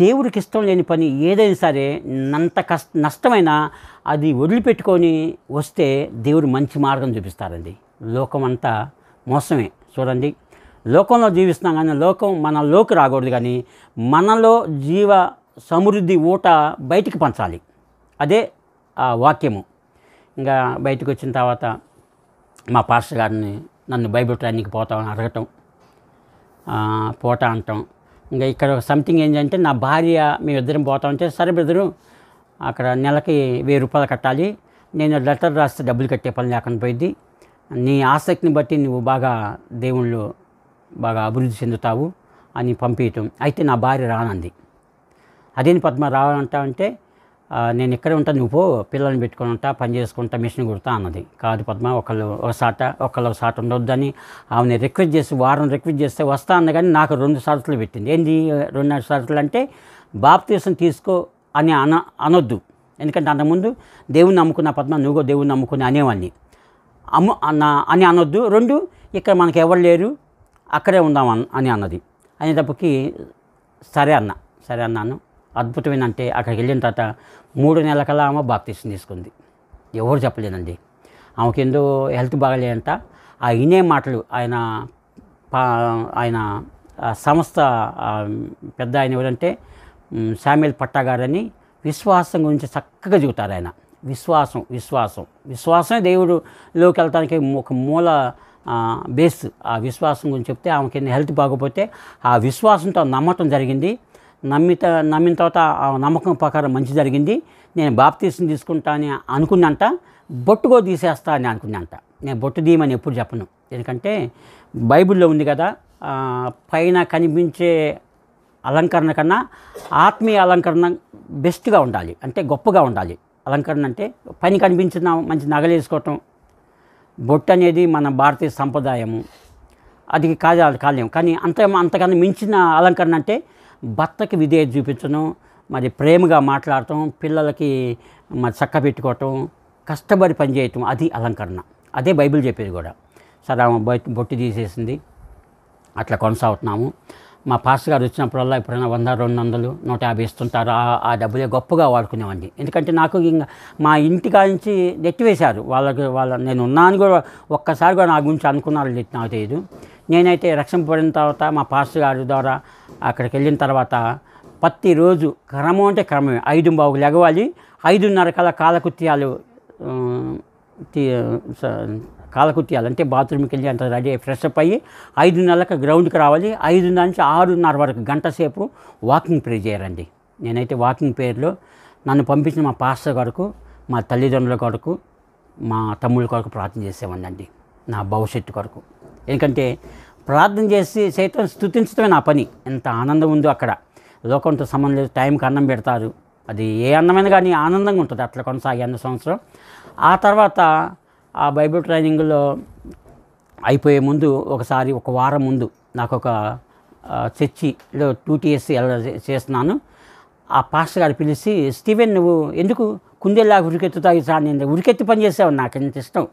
దేవుడికి ఇష్టం లేని పని ఏదైనా సరే నష్టమైనా అది వదిలిపెట్టుకొని వస్తే దేవుడు మంచి మార్గం చూపిస్తారండి. లోకం అంతా మోసమే. చూడండి, లోకంలో జీవిస్తున్నాం కానీ మనలోకి రాకూడదు, కానీ మనలో జీవ సమృద్ధి ఊట బయటికి పంచాలి. అదే వాక్యము. ఇంకా బయటకు వచ్చిన తర్వాత మా పాస్టర్ గారిని నన్ను బైబిల్ ట్రైనింగ్కి పోతామని అడగటం, పోతా అంటాం. ఇంకా ఇక్కడ సంథింగ్ ఏంటంటే నా భార్య మేమిద్దరం పోతామంటే, సరే బ్రదరు అక్కడ నెలకి 1000 రూపాయలు కట్టాలి, నేను లెటర్ రాస్తే డబ్బులు కట్టే పని లేకుండా పోయింది, నీ ఆసక్తిని బట్టి నువ్వు బాగా దేవుళ్ళు బాగా అభివృద్ధి చెందుతావు అని పంపించటం. అయితే నా భార్య రానంది. అదేని పద్మ రావాలంటా అంటే నేను ఇక్కడే ఉంటాను, నువ్వు పో, పిల్లల్ని పెట్టుకొని ఉంటా, పని చేసుకుంటా, మిషన్ కుడతా అన్నది. కాదు పద్మ, ఒకళ్ళు ఒకసాట ఉండొద్దని ఆమెను రిక్వెస్ట్ చేసి వారం రిక్వెస్ట్ చేస్తే వస్తా అన్న, కానీ నాకు 2 షరతులు పెట్టింది. ఏంది 2 షరతులు అంటే, బాప్తీసం తీసుకో అని అనొద్దు, ఎందుకంటే అంతకుముందు దేవుని నమ్ముకున్న పద్మ, నువ్వు దేవుని నమ్ముకుని అనేవాడిని, అని అనొద్దు. 2, ఇక్కడ మనకి ఎవరు లేరు, అక్కడే ఉందాం అని అన్నది. అనేటప్పటికి సరే అన్నాను. అద్భుతమైన అంటే అక్కడికి వెళ్ళిన తర్వాత 3 నెలల కల్లా ఆమె బాప్తీసం తీసుకుంది. ఎవరు చెప్పలేదండి. ఆమెకి ఏందో హెల్త్ బాగలేదంట. ఇనే మాటలు ఆయన సంస్థ పెద్ద ఆయన ఎవరంటే శామ్యుల్ పట్టా గారని, విశ్వాసం గురించి చక్కగా చెబుతారు ఆయన. విశ్వాసమే దేవుడిలోకి వెళ్ళటానికి ఒక మూల బేస్. ఆ విశ్వాసం గురించి చెప్తే ఆమెకి హెల్త్ బాగోపోతే ఆ విశ్వాసంతో నమ్మటం జరిగింది. నమ్మిన తర్వాత ఆ నమ్మకం ప్రకారం మంచి జరిగింది. నేను బాప్తీసం తీసుకుంటా అని అనుకున్నంట, బొట్టుగో తీసేస్తా అని అనుకున్నంట. నేను బొట్టు తీయమని ఎప్పుడు చెప్పను, ఎందుకంటే బైబిల్లో ఉంది కదా, పైన కనిపించే అలంకరణ కన్నా ఆత్మీయ అలంకరణ బెస్ట్గా ఉండాలి, అంటే గొప్పగా ఉండాలి. అలంకరణ అంటే పైన కనిపించిన మంచి నగలేసుకోవటం, బొట్టు అనేది మన భారతీయ సంప్రదాయము, అది కాలేము. కానీ అంతకన్నా మించిన అలంకరణ అంటే భర్తకి విధేయత చూపించడం, మరి ప్రేమగా మాట్లాడటం, పిల్లలకి మరి చక్క పెట్టుకోవటం, కష్టపడి పనిచేయటం, అది అలంకరణ. అదే బైబిల్ చెప్పేది కూడా. సరే ఆమె బొట్టు తీసేసింది. అట్లా కొనసాగుతున్నాము. మా పాస్టర్ గారు వచ్చినప్పుడల్లా ఎప్పుడైనా 100, 200, 150 ఇస్తుంటారు. ఆ డబ్బులే గొప్పగా వాడుకునేవాడిని. ఎందుకంటే నాకు ఇంకా మా ఇంటికా నుంచి నెట్టివేశారు. నేను ఉన్నాను కూడా ఒక్కసారి కూడా నా గురించి అనుకున్నారు నాకు తెలియదు. నేనైతే రక్షణ పడిన తర్వాత మా పాస్టర్ గారి ద్వారా అక్కడికి వెళ్ళిన తర్వాత ప్రతిరోజు క్రమం అంటే క్రమమే 5:15 లెగవాలి, 5:30 కల్లా కాలకుత్యాలు అంటే బాత్రూమ్కి వెళ్ళి అంత రెడీ ఫ్రెష్ అప్ అయ్యి 5:30కి గ్రౌండ్కి రావాలి. 5:30 నుంచి 6:30 వరకు గంట సేపు వాకింగ్ ప్రేయర్ చేయాలండి. నేనైతే వాకింగ్ ప్రేయర్లో నన్ను పంపించిన మా పాస్టర్ కొరకు, మా తల్లిదండ్రుల కొరకు, మా తమ్ముళ్ళ కొరకు ప్రార్థన చేసేవాడిని అండి, నా భవిష్యత్తు కొరకు. ఎందుకంటే ప్రార్థన చేసి సైతం స్తుతించడమే నా పని. ఎంత ఆనందం ఉందో అక్కడ. లోకంతో సంబంధం లేదు, టైంకి అన్నం పెడతారు, అది ఏ అందమైన కానీ ఆనందంగా ఉంటుంది అట్లా కొనసాగే అన్న సంవత్సరం. ఆ తర్వాత ఆ బైబిల్ ట్రైనింగ్లో అయిపోయే ముందు ఒకసారి ఒక వారం ముందు నాకు ఒక చర్చిలో 2TS చేస్తున్నాను. ఆ పాస్టర్ గారు పిలిచి, స్టీవెన్ నువ్వు ఎందుకు కుందేలాగా ఉరికెత్తుతావు సార్, నేను ఉరికెత్తి పని చేసావు, నాకు ఎంత ఇష్టం.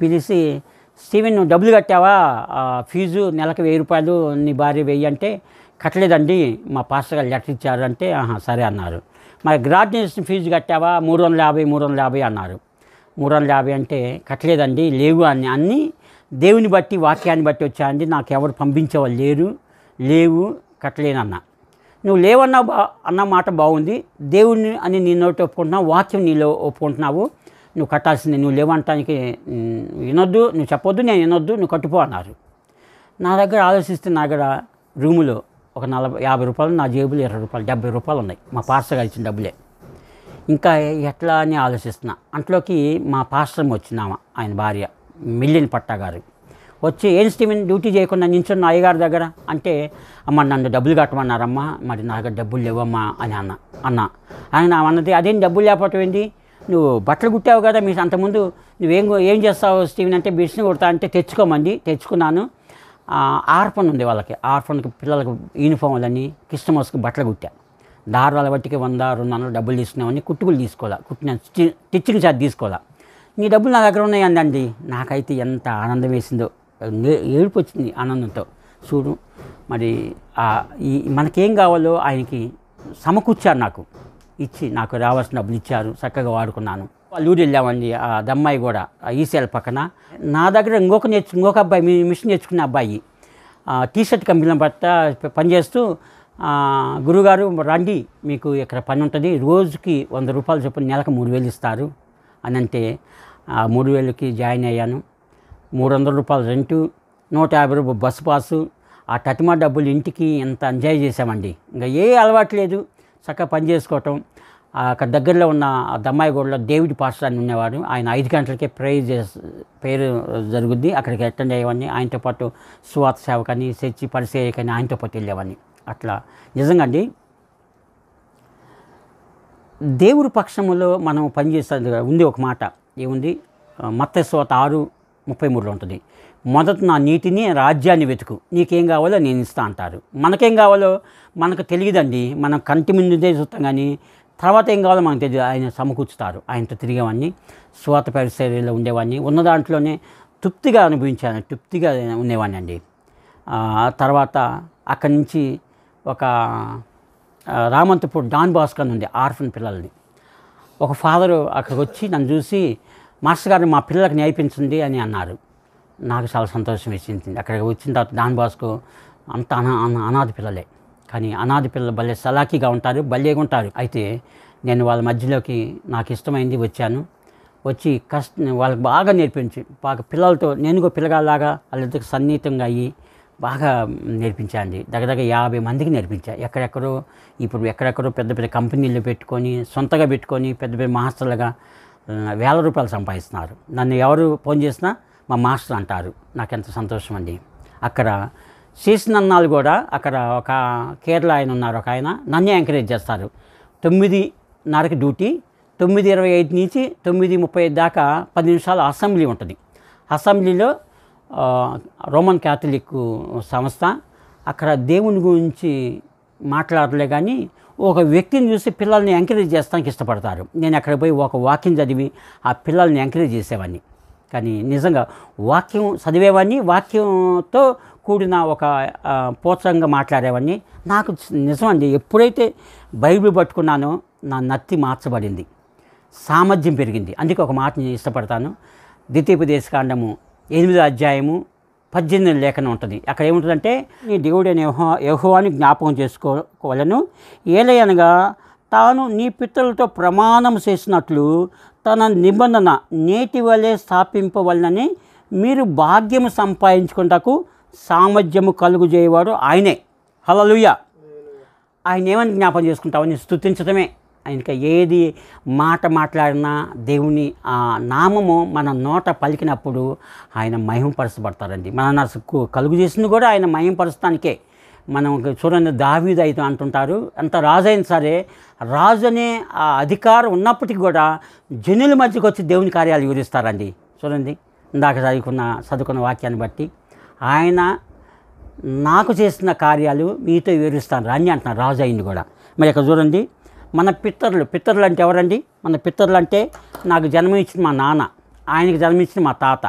పిలిచి, స్టీవెన్ నువ్వు డబ్బులు కట్టావా, ఫీజు నెలకు 1000 రూపాయలు, నీ భార్య 1000 అంటే, కట్టలేదండి మా పాస్టర్ గారు లెటర్ ఇచ్చారు అంటే, సరే అన్నారు. మరి గ్రాడ్యుయేషన్ ఫీజు కట్టావా, 350 అన్నారు. 350 అంటే కట్టలేదండి, లేవు అన్నీ దేవుని బట్టి వాక్యాన్ని బట్టి వచ్చాయండి, నాకు ఎవరు పంపించేవాళ్ళు లేవు కట్టలేనన్నా. నువ్వు లేవన్నా అన్న మాట బాగుంది, దేవుడిని అని నీ నోటి ఒప్పుకుంటున్నావు, వాక్యం నీలో ఒప్పుకుంటున్నావు, నువ్వు కట్టాల్సింది, నువ్వు లేవనటానికి వినొద్దు, నువ్వు చెప్పొద్దు, నేను వినొద్దు, నువ్వు కట్టుపో అన్నారు. నా దగ్గర ఆలోచిస్తే నా దగ్గర రూములో ఒక 50 రూపాయలు, నా జేబులో 20 రూపాయలు, 70 రూపాయలు ఉన్నాయి, మా పాస్టర్ గారు ఇచ్చిన డబ్బులే. ఇంకా ఎట్లా అని ఆలోచిస్తున్నా. అంట్లోకి మా పాస్టర్ వచ్చినామా, ఆయన భార్య మిల్లిన్ పట్టా గారు వచ్చి, ఏం స్టీవెన్ డ్యూటీ చేయకుండా నించున్న అయ్యగారి దగ్గర అంటే, అమ్మ నన్ను డబ్బులు కట్టమన్నారమ్మా, మరి నా దగ్గర డబ్బులు లేవమ్మా అని అన్న ఆయన అన్నది, అదేం డబ్బులు లేకపోవటం ఏంటి, నువ్వు బట్టలు కుట్టావు కదా, మీరు అంతకుముందు ఏం చేస్తావు స్టీవెన్ అంటే, బిస్ని కుడతా అంటే తెచ్చుకున్నాను. ఆర్ఫన్ ఉంది వాళ్ళకి, ఆర్ఫన్కి పిల్లలకు యూనిఫామ్లని, క్రిస్టమస్కి బట్టలు కుట్టా, దారాల బట్టికి 100-200 డబ్బులు తీసుకున్నామని, కుట్టుకులు తీసుకోవాలా, స్టిచ్చింగ్ ఛార్జ్ తీసుకోవాలా, నీ డబ్బులు నా దగ్గర ఉన్నాయి అందండి. నాకైతే ఎంత ఆనందం వేసిందో, ఏడుపు వచ్చింది ఆనందంతో. చూడు మరి మనకేం కావాలో ఆయనకి సమకూర్చారు, నాకు ఇచ్చి నాకు రావాల్సిన డబ్బులు ఇచ్చారు, చక్కగా వాడుకున్నాను. వాళ్ళు ఊరు వెళ్ళామండి, ఆ దమ్మాయి కూడా ఈసీఎల్ పక్కన. నా దగ్గర ఇంకొక అబ్బాయి, మిషన్ నేర్చుకునే అబ్బాయి, టీషర్ట్ కంపెనీలో పనిచేస్తూ, గురుగారు రండి మీకు ఇక్కడ పని ఉంటుంది, రోజుకి 100 రూపాయలు చొప్పున నెలకు 3000 ఇస్తారు అని అంటే, 3000కి జాయిన్ అయ్యాను. 300 రూపాయలు రెంటు, 150 రూపాయలు బస్సు పాసు, ఆ టటిమా డబ్బులు ఇంటికి ఎంత ఎంజాయ్ చేసామండి. ఇంకా ఏ అలవాటు లేదు, చక్కగా పని చేసుకోవటం. అక్కడ దగ్గరలో ఉన్న దమ్మాయిగూడలో డేవిడ్ పాస్టర్ అని ఉండేవాడు, ఆయన 5 గంటలకే ప్రేయర్ జరుగుద్ది, అక్కడికి అటెండ్ అయ్యేవాడిని. ఆయనతో పాటు సువార్త సేవకని, చర్చి పరిచయకని ఆయనతో పాటు వెళ్ళేవాడిని. అట్లా నిజంగా అండి, దేవుడి పక్షములో మనం పనిచేసేది ఉంది. ఒక మాట ఏముంది, మత్తయి సువార్త 6:33 ఉంటుంది, మొదట నా నీతిని రాజ్యాన్ని వెతుకు, నీకేం కావాలో నేను ఇస్తా అంటారు. మనకేం కావాలో మనకు తెలియదండి, మనం కంటి ముందే చూస్తాం, కానీ తర్వాత ఏం కావాలో మనకు తెలియదు. ఆయన సమకూర్చుతారు. ఆయనతో తిరిగేవాడిని, సువార్త పరిచర్యలో ఉండేవాడిని, ఉన్న దాంట్లోనే తృప్తిగా అనుభవించాను, తృప్తిగా ఉండేవాడిని అండి. తర్వాత అక్కడి నుంచి ఒక రామంతపూర్ డాన్ బాస్కర్ ఉంది, ఆర్ఫన్ పిల్లల్ని. ఒక ఫాదరు అక్కడికి వచ్చి నన్ను చూసి, మాస్టర్ గారు మా పిల్లలకు నేర్పించండి అని అన్నారు. నాకు చాలా సంతోషం వేసింది. అక్కడికి వచ్చిన తర్వాత డాన్ బాస్కో అంత అనాథ పిల్లలే, కానీ అనాథ పిల్లలు భలే సలాకీగా ఉంటారు, భలేగా ఉంటారు. అయితే నేను వాళ్ళ మధ్యలోకి నాకు ఇష్టమైంది వచ్చాను. వచ్చి వాళ్ళకి బాగా నేర్పించి, బాగా పిల్లలతో నేను పిల్లగాళ్ళలాగా వాళ్ళిద్దరికి సన్నిహితంగా అయ్యి బాగా నేర్పించాండి. దగ్గర 50 మందికి నేర్పించా. ఎక్కడెక్కడో పెద్ద పెద్ద కంపెనీలు పెట్టుకొని, సొంతగా పెట్టుకొని, పెద్ద పెద్ద మాస్టర్లుగా 1000 రూపాయలు సంపాదిస్తున్నారు. నన్ను ఎవరు ఫోన్ చేసినా మా మాస్టర్ అంటారు. నాకెంత సంతోషం అండి. అక్కడ చేసినన్నాళ్ళు కూడా అక్కడ ఒక కేరళ ఆయన ఉన్నారు, ఒక ఆయన నన్ను ఎంకరేజ్ చేస్తారు. 9:30కి డ్యూటీ, 9:25 నుంచి 9:35 దాకా 10 నిమిషాలు అసెంబ్లీ ఉంటుంది. అసెంబ్లీలో రోమన్ క్యాథలిక్ సంస్థ, అక్కడ దేవుని గురించి మాట్లాడలే కానీ ఒక వ్యక్తిని చూసి పిల్లల్ని ఎంకరేజ్ చేస్తానికి ఇష్టపడతారు. నేను అక్కడ పోయి ఒక వాక్యం చదివి ఆ పిల్లల్ని ఎంకరేజ్ చేసేవాడిని. కానీ నిజంగా వాక్యం చదివేవాడిని, వాక్యంతో కూడిన ఒక ప్రోత్సాహంగా మాట్లాడేవాడిని. నాకు నిజమండి, ఎప్పుడైతే బైబిల్ పట్టుకున్నానో నా నత్తి మార్చబడింది, సామర్థ్యం పెరిగింది. అందుకే ఒక మాట నేను ఇష్టపడతాను. ద్వితీయోపదేశకాండము 8వ అధ్యాయము 18 లేఖనం ఉంటుంది. అక్కడ ఏముంటుందంటే, నీ దేవుడైన యెహోవాని జ్ఞాపకం చేసుకోవాలను, ఏలయనగా తాను నీ పితరులతో ప్రమాణం చేసినట్లు తన నిబంధన నేటి వలె స్థాపింపవలనని మీరు భాగ్యము సంపాదించుకుంటకు సామర్థ్యము కలుగు చేయవాడు ఆయనే. హల్లెలూయా. ఆయన ఏమని జ్ఞాపకం చేసుకుంటామని స్తుతించడమే. ఆయనకి ఏది మాట మాట్లాడినా దేవుని ఆ నామము మన నోట పలికినప్పుడు ఆయన మహిమపరచబడతారండి. మన కలుగు చేసింది కూడా ఆయన మహిమపరచడానికే. మనం చూడండి దావీదు అయితే అంటుంటారు, ఎంత రాజు అయినా సరే రాజు అనే ఆ అధికారం ఉన్నప్పటికీ కూడా జనుల మధ్యకి వచ్చి దేవుని కార్యాలు వివరిస్తారండి. చూడండి ఇందాక చదువుకున్న వాక్యాన్ని బట్టి ఆయన నాకు చేసిన కార్యాలు మీతో వివరిస్తాను రండి అంటున్నారు రాజు అయింది కూడా. మరి ఇక్కడ చూడండి మన పితరులు అంటే ఎవరండి? మన పితరులు అంటే నాకు జన్మనిచ్చిన మా నాన్న, ఆయనకి జన్మించిన మా తాత.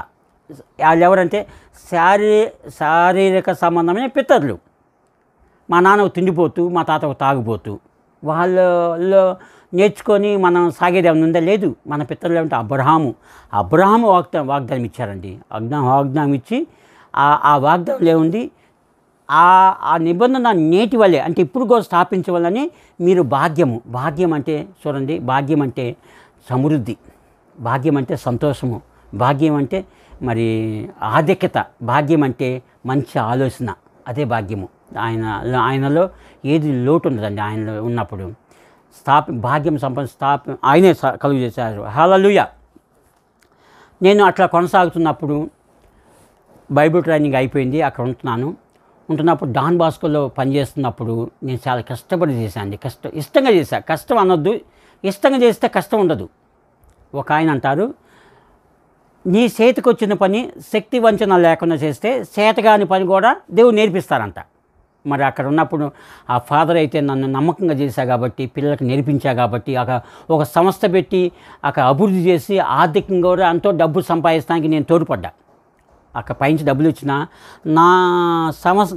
వాళ్ళు ఎవరంటే శారీరక సంబంధమైన పితరులు. మా నాన్న తిండిపోతూ, మా తాత తాగుపోతూ. వాళ్ళలో నేర్చుకొని మనం సాగేది ఏమైనా ఉందా? లేదు. మన పితరులు ఏమంటే అబ్రహాము వాగ్దానం ఇచ్చారండి. వాగ్దానం ఇచ్చి ఆ వాగ్దానంలో ఏముంది? ఆ నిబంధన నేటి వల్లే అంటే ఇప్పుడు కూడా స్థాపించవాలని మీరు భాగ్యం అంటే చూడండి, భాగ్యం అంటే సమృద్ధి, భాగ్యం అంటే సంతోషము, భాగ్యం అంటే మరి ఆధిక్యత, భాగ్యం అంటే మంచి ఆలోచన, అదే భాగ్యము. ఆయనలో ఏది లోటు ఉండదండి. ఆయనలో ఉన్నప్పుడు భాగ్యం ఆయనే కలుగు చేశారు. హల్లెలూయా. నేను అట్లా కొనసాగుతున్నప్పుడు బైబిల్ ట్రైనింగ్ అయిపోయింది, అక్కడ ఉంటున్నప్పుడు డాన్ బాస్కోలో పనిచేస్తున్నప్పుడు నేను చాలా కష్టపడి చేశాను. ఇష్టంగా చేశా. కష్టం అనొద్దు, ఇష్టంగా చేస్తే కష్టం ఉండదు. ఒక ఆయన అంటారు, నీ చేతికి వచ్చిన పని శక్తి వంచన లేకుండా చేస్తే చేతగాని పని కూడా దేవుడు నేర్పిస్తారంట. మరి అక్కడ ఉన్నప్పుడు ఆ ఫాదర్ అయితే నన్ను నమ్మకంగా చేశా కాబట్టి, పిల్లలకు నేర్పించా కాబట్టి, ఒక సంస్థ పెట్టి అభివృద్ధి చేసి ఆర్థికంగా కూడా ఎంతో డబ్బు సంపాదించడానికి నేను తోడ్పడ్డా. అక్కడ పైనుంచి డబ్బులు ఇచ్చినా నా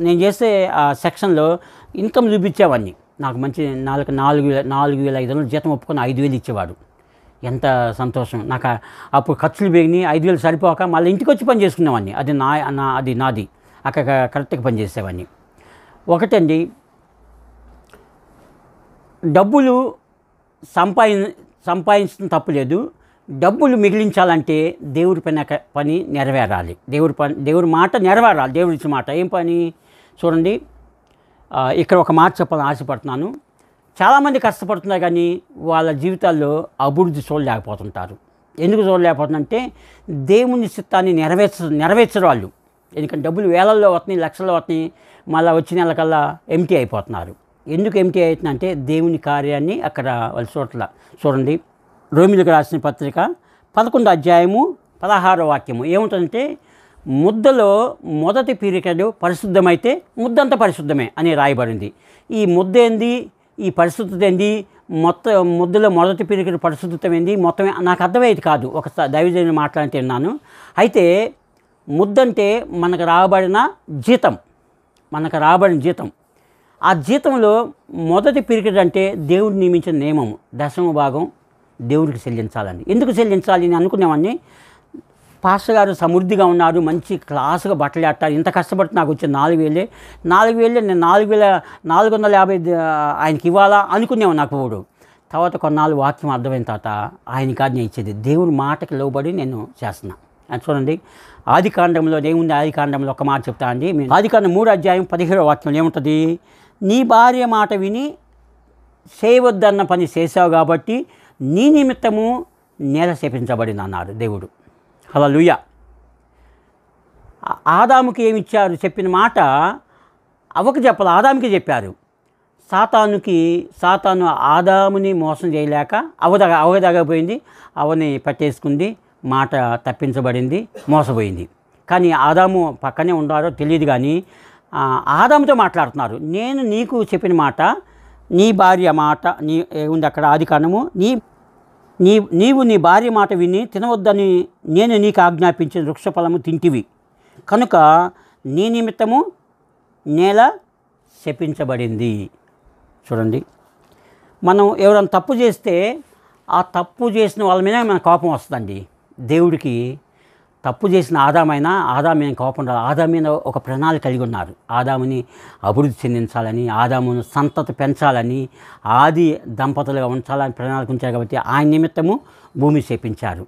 నేను చేసే ఆ సెక్షన్లో ఇన్కమ్ చూపించేవాడిని. నాకు మంచి 4,500 జీతం ఒప్పుకొని 5,000 ఇచ్చేవాడు. ఎంత సంతోషం నాకు. అప్పుడు ఖర్చులు పెరిగినాయి, 5,000 సరిపోక మళ్ళీ ఇంటికి వచ్చి పని చేసుకునేవాడిని. అది నాది. అక్కడ కరెక్ట్గా పని చేసేవాడిని. ఒకటండి, డబ్బులు సంపాదించడం తప్పులేదు. డబ్బులు మిగిలించాలంటే దేవుడి పని నెరవేరాలి. దేవుడి మాట నెరవేరాలి. దేవుడి ఇచ్చిన మాట ఏం పని? చూడండి, ఇక్కడ ఒక మాట చెప్పాలని ఆశపడుతున్నాను. చాలామంది కష్టపడుతున్నారు కానీ వాళ్ళ జీవితాల్లో అభివృద్ధి చూడలేకపోతుంటారు. ఎందుకు చూడలేకపోతుందంటే దేవుని చిత్తాన్ని నెరవేర్చరు వాళ్ళు. ఎందుకంటే డబ్బులు వేలల్లో వస్తున్నాయి, లక్షల్లో వస్తున్నాయి, మళ్ళీ వచ్చిన నెలకల్లా ఎంటీ అయిపోతున్నారు. ఎందుకు ఎంటీ అవుతుందంటే దేవుని కార్యాన్ని అక్కడ వాళ్ళు చూడండి, రోమిలకు రాసిన పత్రిక 11వ అధ్యాయము 16వ వాక్యము ఏముంటుందంటే, ముద్దలో మొదటి పిరికెడు పరిశుద్ధమైతే ముద్దంతా పరిశుద్ధమే అని రాయబడింది. ఈ ముద్ద ఏంది, ఈ పరిశుద్ధత ఏంది, ముద్దలో మొదటి పిరికెడు పరిశుద్ధత ఏంది, మొత్తమే నాకు అర్థమయ్యేది కాదు. ఒక దైవజనులు మాట్లాడితే విన్నాను. అయితే ముద్దంటే మనకు రాబడిన జీతం, ఆ జీతంలో మొదటి పిరికెడు అంటే దేవుడు నియమించిన నియమము, 10వ భాగం దేవుడికి చెల్లించాలని. ఎందుకు చెల్లించాలి అని అనుకునేవాడిని. పాస్టర్ గారు సమృద్ధిగా ఉన్నారు, మంచి క్లాసుగా బట్టలు ఆడతారు, ఇంత కష్టపడి నాకు వచ్చే 4,000 నేను 4,450 ఆయనకి ఇవ్వాలా అనుకునేవాడు. నాకు పోడు. తర్వాత కొన్నాళ్ళు వాక్యం అర్థమైన తర్వాత ఆయన కాదు నేను ఇచ్చేది, దేవుడి మాటకి లోబడి నేను చేస్తున్నా. అది చూడండి, ఆదికాండంలో ఏముంది? ఆదికాండంలో ఒక మాట చెప్తా అండి. ఆదికాండం 3వ అధ్యాయం 17వ వాక్యంలో ఏముంటుంది? నీ భార్య మాట విని చేయవద్దన్న పని చేసావు కాబట్టి నీ నిమిత్తము నేల శపించబడింది అన్నాడు దేవుడు. హల్లెలూయా. ఆదాముకి ఏమిచ్చారు? చెప్పిన మాట అవ్వకు చెప్పాలి, ఆదాముకి చెప్పారు. సాతాను ఆదాముని మోసం చేయలేక అవదగపోయింది, అవని పట్టేసుకుంది, మాట తప్పించబడింది, మోసపోయింది. కానీ ఆదాము పక్కనే ఉన్నారో తెలియదు కానీ ఆదాముతో మాట్లాడుతున్నారు. నేను నీకు చెప్పిన మాట, నీ భార్య మాట ఉంది అక్కడ ఆదికాండము, నీవు నీ భార్య మాట విని తినవద్దని నేను నీకు ఆజ్ఞాపించిన వృక్షఫలము తింటివి కనుక నీ నిమిత్తము నేల శపించబడింది. చూడండి, మనం ఎవరైనా తప్పు చేస్తే ఆ తప్పు చేసిన వాళ్ళ మీద మన కోపం వస్తుందండి. దేవుడికి తప్పు చేసిన ఆదాము మీద కోపం రాదు. ఆదాము మీద ఒక ప్రణాళిక కలిగి ఉన్నారు. ఆదాముని అభివృద్ధి చెందించాలని, ఆదామును సంతతి పెంచాలని, ఆది దంపతులుగా ఉంచాలని ప్రణాళిక ఉంచారు. కాబట్టి ఆయన నిమిత్తము భూమి శపించారు.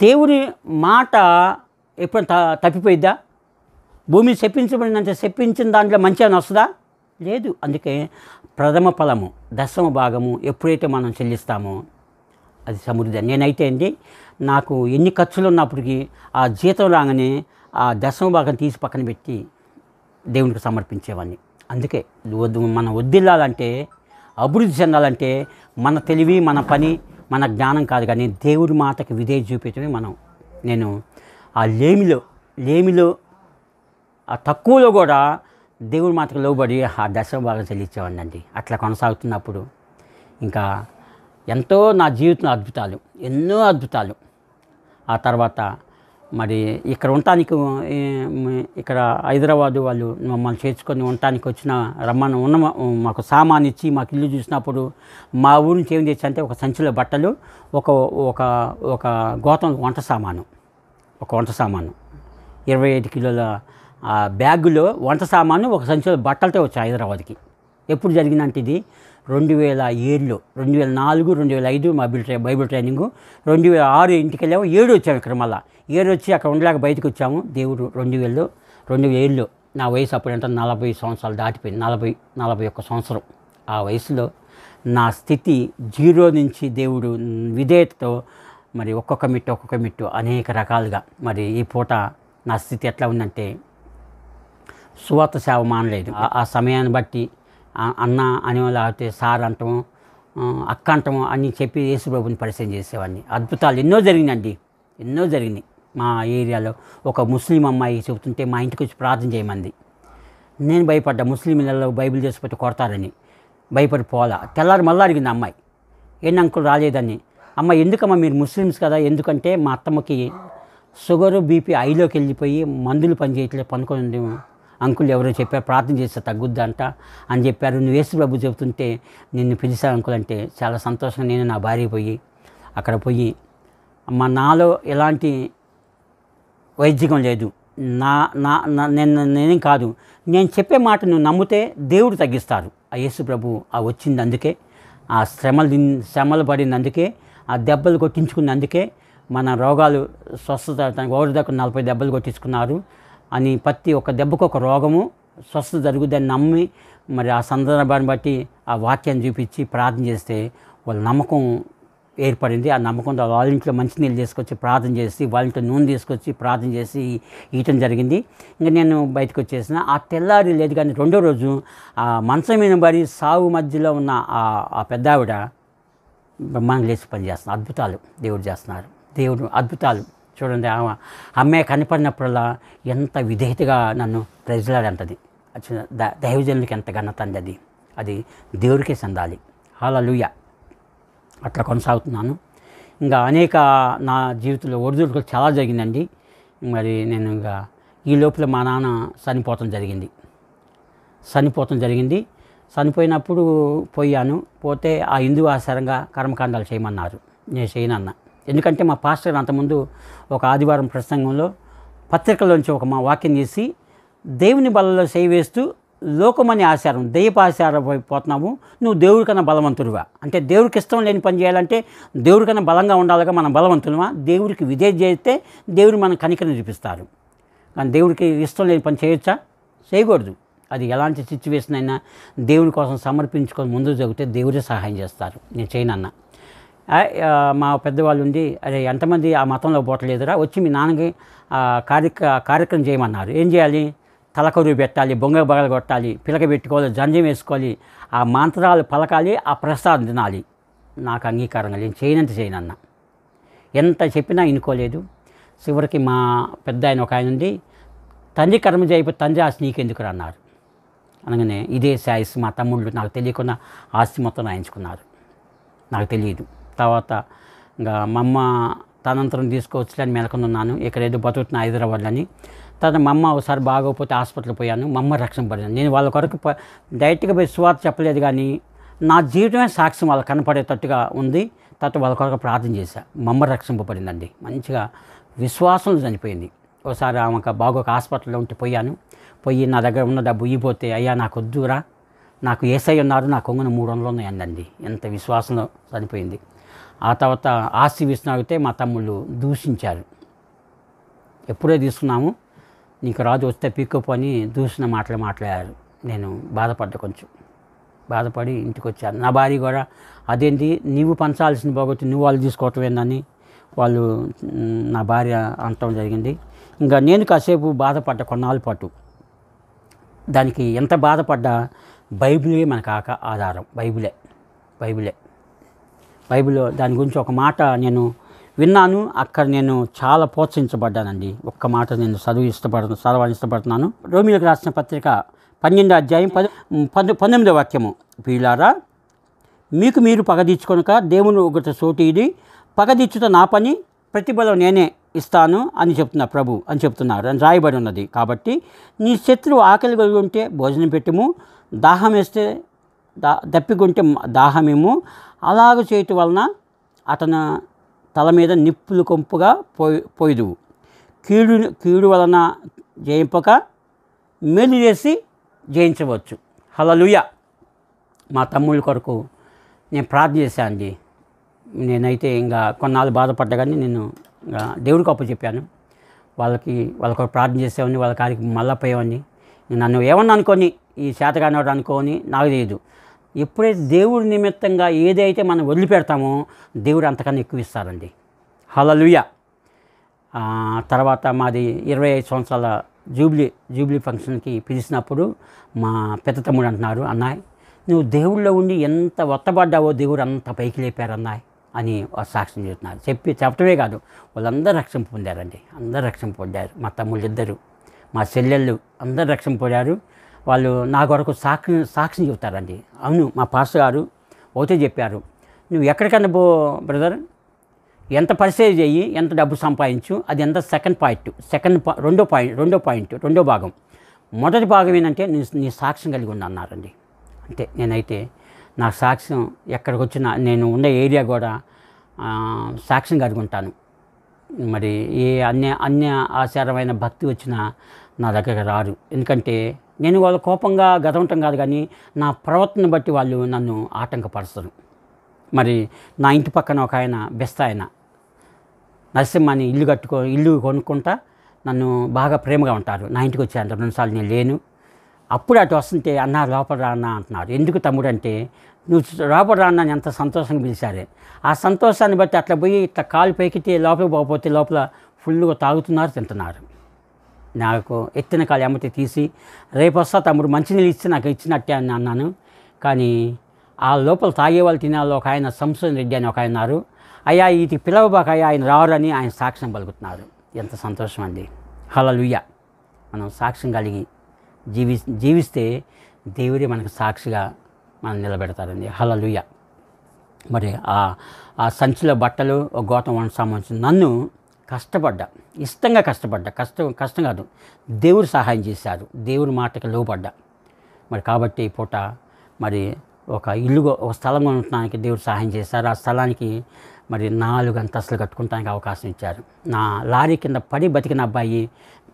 దేవుని మాట ఎప్పుడైనా తప్పిపోయిద్దా? భూమి శపించబడిందంటే శపించిన దాంట్లో మంచిగా వస్తుందా? లేదు. అందుకే ప్రథమ ఫలము 10వ భాగము ఎప్పుడైతే మనం చెల్లిస్తామో అది సమృద్ధి. నేనైతే అండి, నాకు ఎన్ని ఖర్చులు ఉన్నప్పటికీ ఆ జీతం రాగానే ఆ 10వ భాగం తీసి పక్కన పెట్టి దేవునికి సమర్పించేవాడిని. అందుకే మనం వద్దిల్లాలంటే, అభివృద్ధి చెందాలంటే మన తెలివి, మన పని, మన జ్ఞానం కాదు, కానీ దేవుడి మాటకి విధేయత చూపించడమే నేను ఆ లేమిలో ఆ తక్కువలో కూడా దేవుడి మాటకు లోబడి ఆ దశమ భాగం చెల్లించేవాడిని అండి. అట్లా కొనసాగుతున్నప్పుడు ఇంకా ఎంతో నా జీవితంలో అద్భుతాలు, ఎన్నో అద్భుతాలు. ఆ తర్వాత మరి ఇక్కడ ఉండటానికి, ఇక్కడ హైదరాబాదు వాళ్ళు మమ్మల్ని చేర్చుకొని ఉండటానికి మాకు సామాన్ ఇచ్చి మాకు ఇల్లు చూసినప్పుడు మా ఊరి నుంచి ఏం చేసి అంటే ఒక సంచిలో బట్టలు, ఒక గోతం వంట సామాను 25 కిలోల బ్యాగులో వంట సామాను, ఒక సంచిలో బట్టలతో వచ్చాయి హైదరాబాద్కి. ఎప్పుడు జరిగిందంటే ఇది 2007లో, 2004, 2005 మా బైబిల్ ట్రైనింగు, 2006 ఇంటికి వెళ్ళాము, 7 వచ్చాము ఇక్కడ. మళ్ళీ 7 వచ్చి అక్కడ ఉండలేక బయటకు వచ్చాము. దేవుడు 2007లో నా వయసు అప్పుడు అంటే 40 సంవత్సరాలు దాటిపోయింది, 41 సంవత్సరం. ఆ వయసులో నా స్థితి 0 నుంచి దేవుడు విధేయతతో మరి ఒక్కొక్క మిట్టు అనేక రకాలుగా మరి ఈ పూట నా స్థితి ఎట్లా ఉందంటే, సువార్త సేవ మానలేదు. ఆ సమయాన్ని బట్టి అన్న అనేవాళ్ళు, లేకపోతే సార్ అంటాము, అక్క అంటాము అని చెప్పి యేసుప్రభుని పరిచయం చేసేవాడిని. అద్భుతాలు ఎన్నో జరిగినాయి. మా ఏరియాలో ఒక ముస్లిం అమ్మాయి చెబుతుంటే మా ఇంటికి వచ్చి ప్రార్థన చేయమంది. నేను భయపడ్డా, ముస్లింలలో బైబిల్ చేసిపోతే కొడతారని భయపడి పోలా. తెల్లారి మళ్ళీ అడిగింది అమ్మాయి, ఏంటి అంకుల్ రాలేదని. అమ్మ ఎందుకమ్మా, మీరు ముస్లిమ్స్ కదా, ఎందుకంటే మా అత్తమ్మకి షుగరు బీపీ ఐలోకి వెళ్ళిపోయి మందులు పనిచేయట్లేదు, పనుకొని అంకుల్ ఎవరో చెప్పారు ప్రార్థన చేస్తే తగ్గుద్దంట అని చెప్పారు. నువ్వు యేసుప్రభు చెబుతుంటే నిన్ను పిలిచాను అంకుల్ అంటే చాలా సంతోషంగా నేను నా భార్య అక్కడ పోయి అమ్మ నాలో ఎలాంటి వైద్యం లేదు, నేనేం కాదు, నేను చెప్పే మాట నువ్వు నమ్మితే దేవుడు తగ్గిస్తారు. ఆ యేసుప్రభు వచ్చింది అందుకే, ఆ శ్రమలు పడింది అందుకే, ఆ దెబ్బలు కొట్టించుకున్నందుకే మన రోగాలు స్వస్థత. ఒకరి దగ్గర 40 దెబ్బలు కొట్టించుకున్నారు అని, ప్రతి ఒక్క దెబ్బకు ఒక రోగము స్వస్థత జరుగుద్దని నమ్మి మరి ఆ సందర్భాన్ని బట్టి ఆ వాక్యాన్ని చూపించి ప్రార్థన చేస్తే వాళ్ళ నమ్మకం ఏర్పడింది. ఆ నమ్మకంతో వాళ్ళ ఇంట్లో మంచినీళ్ళు తీసుకొచ్చి ప్రార్థన చేసి, వాళ్ళ ఇంట్లో నూనె తీసుకొచ్చి ప్రార్థన చేసి ఇయటం జరిగింది. ఇంకా నేను బయటకు వచ్చేసిన. ఆ తెల్లారి లేదు కానీ 2వ రోజు ఆ మంచం మీద పడి సాగు మధ్యలో ఉన్న ఆ పెద్ద ఆవిడ బ్రహ్మాండంగా లేచి పని చేస్తున్నారు. అద్భుతాలు దేవుడు చేస్తున్నారు. దేవుడు అద్భుతాలు చూడండి. అమ్మాయి కనపడినప్పుడల్లా ఎంత విధేయతగా నన్ను ప్రజలాడంటది. దైవజనులకి ఎంత ఘనత అండి అది దేవుడికే చెందాలి. హల్లెలూయా. అట్లా కొనసాగుతున్నాను. ఇంకా అనేక నా జీవితంలో ఒడిదుడుకులు చాలా జరిగిందండి. మరి నేను ఇంకా ఈ లోపల మా నాన్న చనిపోవటం జరిగింది. చనిపోయినప్పుడు పోతే ఆ హిందూ ఆచారంగా కర్మకాండాలు చేయమన్నారు. నేను చేయనన్న. ఎందుకంటే మా పాస్టర్ అంతకుముందు ఒక ఆదివారం ప్రసంగంలో పత్రికలోంచి ఒక మా వాక్యం చేసి, దేవుని బలలో చేయి వేస్తూ లోకమని ఆచారం, దైవ ఆచారం పోతున్నావు, నువ్వు దేవుడి కన్నా బలవంతుడువా. అంటే దేవుడికి ఇష్టం లేని పని చేయాలంటే దేవుడి కన్నా బలంగా ఉండాలిగా, మనం బలవంతులమా. దేవుడికి విధేయత చేస్తే దేవుడు మన కనికరం చూపిస్తారు. కానీ దేవుడికి ఇష్టం లేని పని చేయొచ్చా? చేయకూడదు. అది ఎలాంటి సిచ్యువేషన్ అయినా దేవుడి కోసం సమర్పించుకొని ముందుకు జరిగితే దేవుడే సహాయం చేస్తారు. నేను చేయనన్నా. మా పెద్దవాళ్ళు ఉండి, అరే ఎంతమంది ఆ మతంలో పోవట్లేదురా, వచ్చి మీ నాన్నకి కార్యక్రమం చేయమన్నారు. ఏం చేయాలి? తలకొరువు పెట్టాలి, బొంగ బగలు కొట్టాలి, పిలక పెట్టుకోవాలి, జంజం వేసుకోవాలి, ఆ మంత్రాలు పలకాలి, ఆ ప్రసాదం తినాలి. నాకు అంగీకారంగా నేను చేయనన్న. ఎంత చెప్పినా వినుకోలేదు. చివరికి మా పెద్ద ఆయన ఒక ఆయన ఉంది, తండ్రి కర్మ చేయకపోతే తండ్రి ఆస్తి నీకెందుకు అన్నారు. అనగానే ఇదే శాయిస్ మా తమ్ముళ్ళు నాకు తెలియకుండా ఆస్తి మొత్తం రాయించుకున్నారు. నాకు తెలియదు. తర్వాత ఇంకా మా అమ్మ తనంతరం తీసుకోవచ్చులని మెలకొనున్నాను. ఇక్కడ ఏదో బతుకుతున్న హైదరాబాద్లని. తర్వాత మా అమ్మ ఒకసారి బాగోకపోతే హాస్పిటల్ పోయాను. మా అమ్మ రక్షణ పడింది. నేను వాళ్ళ కొరకు డైరెక్ట్గా పోయి సువార్త చెప్పలేదు, కానీ నా జీవితమే సాక్ష్యం వాళ్ళకి కనపడేటట్టుగా ఉంది. తర్వాత వాళ్ళ కొరకు ప్రార్థన చేశాను. మా అమ్మ రక్షింపబడిందండి. మంచిగా విశ్వాసంలో చనిపోయింది. ఒకసారి ఆమెకు బాగోక హాస్పిటల్లో ఉంటే పోయి నా దగ్గర ఉన్న డబ్బు ఇవ్వబోతే, అయ్యా నాకు వద్దురా, నాకు ఏసై ఉన్నారు, నా కొంగున 300 ఉన్నాయండి. ఎంత విశ్వాసంలో చనిపోయింది. ఆ తర్వాత ఆస్తి విషయం మా తమ్ముళ్ళు దూషించారు. ఎప్పుడే తీసుకున్నాము, నీకు రాజు వస్తే పీక్కోపోని దూషణ మాట్లాడారు. నేను కొంచెం బాధపడి ఇంటికి వచ్చాను. నా భార్య కూడా అదేంటి నీవు పంచాల్సిన బాగొట్టి నువ్వు వాళ్ళు తీసుకోవటం ఏందని వాళ్ళు నా భార్య అనటం జరిగింది. ఇంకా నేను కాసేపు బాధపడ్డ కొన్నాళ్ళ పాటు. దానికి ఎంత బాధపడ్డా బైబిలే మనకు ఆధారం. బైబిల్ దాని గురించి ఒక మాట నేను విన్నాను. అక్కడ నేను చాలా ప్రోత్సహించబడ్డానండి. ఒక్క మాట నేను చదవాలని ఇష్టపడుతున్నాను. రోమిలకు రాసిన పత్రిక 12వ అధ్యాయం 19వ వాక్యము. ప్రియులారా, మీకు మీరు పగదీర్చుకొనక దేవుని ఉగ్రత సోటి ఇది, పగదీర్చుట నా పని, ప్రతిఫలం నేనే ఇస్తాను అని చెప్తున్నారు అని రాయబడి ఉన్నది. కాబట్టి నీ శత్రువు ఆకలి కలిగి ఉంటే భోజనం పెట్టుము, దాహం వేస్తే దప్పికొంటే దాహమేమో. అలాగ చేయటం వలన అతను తల మీద నిప్పులు కొంపుగా పోయిదువు. కీడు వలన జయింపక మేలు చేసి జయించవచ్చు. హల్లెలూయా. మా తమ్ముళ్ళ కొరకు నేను ప్రార్థన చేశాను అండి. నేనైతే ఇంకా కొన్నాళ్ళు బాధపడ్డా కానీ నేను దేవుడికి అప్పచెప్పాను. వాళ్ళకి ప్రార్థన చేసేవాడిని, వాళ్ళ కాడికి మళ్ళీ పోయేవాడిని. నన్ను ఏమన్నా అనుకొని ఈ శాతగానోడు అనుకోని నాకు తెలియదు. ఎప్పుడైతే దేవుడి నిమిత్తంగా ఏదైతే మనం వదిలిపెడతామో దేవుడు అంతకన్నా ఎక్కువ ఇస్తారండి. హల్లెలూయా. తర్వాత మాది 25 సంవత్సరాల జూబ్లీ ఫంక్షన్కి పిలిచినప్పుడు మా పెద్ద తమ్ముడు అంటున్నారు, అన్నాయ్ నువ్వు దేవుళ్ళో ఉండి ఎంత ఒత్తబడ్డావో దేవుడు అంత పైకి లేపారు అన్నాయ్ అని సాక్ష్యం చెప్తున్నారు. చెప్పటమే కాదు, వాళ్ళందరూ రక్షణ పొందారండి. అందరూ రక్షణ పొందారు. మా తమ్ముళ్ళు ఇద్దరు, మా చెల్లెళ్ళు అందరూ రక్షణ పొందారు. వాళ్ళు నా కొరకు సాక్ష్యం చెబుతారండి. అవును, మా పాస్టర్ గారు ఒకటే చెప్పారు, నువ్వు ఎక్కడికన్నా బ్రదర్, ఎంత పరిచయం చెయ్యి, ఎంత డబ్బు సంపాదించు, అది ఎంత రెండో భాగం. మొదటి భాగం ఏంటంటే నీ సాక్ష్యం కలిగి ఉండి అన్నారండి. అంటే నేనైతే నా సాక్ష్యం ఎక్కడికి వచ్చినా, నేను ఉన్న ఏరియా కూడా సాక్ష్యం కలిగి ఉంటాను. మరి ఏ అన్య ఆచారమైన భక్తి వచ్చినా నా దగ్గర రారు. ఎందుకంటే నేను వాళ్ళ కోపంగా గదవటం కాదు, కానీ నా ప్రవర్తన బట్టి వాళ్ళు నన్ను ఆటంకపరుస్తారు. మరి నా ఇంటి పక్కన ఒక ఆయన బెస్తాయన నరసింహని ఇల్లు కొనుక్కుంటా నన్ను బాగా ప్రేమగా ఉంటారు. నా ఇంటికి వచ్చారు 2 సార్లు, నేను లేను. అప్పుడు అటు వస్తుంటే అన్న లోపల రా అన్న అంటున్నారు. ఎందుకు తమ్ముడు అంటే, నువ్వు లోపల రా అన్న ఎంత సంతోషంగా పిలిచారే. ఆ సంతోషాన్ని బట్టి అట్లా పోయి ఇట్లా కాలు పైకితే లోపలికి పోకపోతే లోపల ఫుల్గా తాగుతున్నారు, తింటున్నారు. నాకు ఎత్తిన కాలు ఎమ్మటి తీసి, రేపు వస్తా తమ్ముడు మంచినీళ్ళు ఇచ్చి నాకు ఇచ్చినట్టే అని అన్నాను. కానీ ఆ లోపల తాగేవాళ్ళు తినాలో ఒక ఆయన సంసోన్ రెడ్డి అని ఒక ఆయన ఉన్నారు. అయ్యా ఇది పిలవబాక అయ్యా ఆయన రారని ఆయన సాక్ష్యం పలుకుతున్నారు. ఎంత సంతోషం అండి. హల్లెలూయా. మనం సాక్ష్యం కలిగి జీవిస్తే దేవుడే మనకు సాక్షిగా మనం నిలబెడతారండి. హల్లెలూయా. మరి ఆ సంచిలో బట్టలు ఒక గోతం వంట నన్ను ఇష్టంగా కష్టపడ్డా, కష్టం కాదు, దేవుడు సహాయం చేశారు, దేవుడి మాటకి లోపడ్డా. మరి కాబట్టి పూట మరి ఒక స్థలం కొనడానికి దేవుడు సహాయం చేశారు. ఆ స్థలానికి మరి 4 అంతస్తులు కట్టుకోవడానికి అవకాశం ఇచ్చారు. నా లారీ కింద పడి బతికిన అబ్బాయి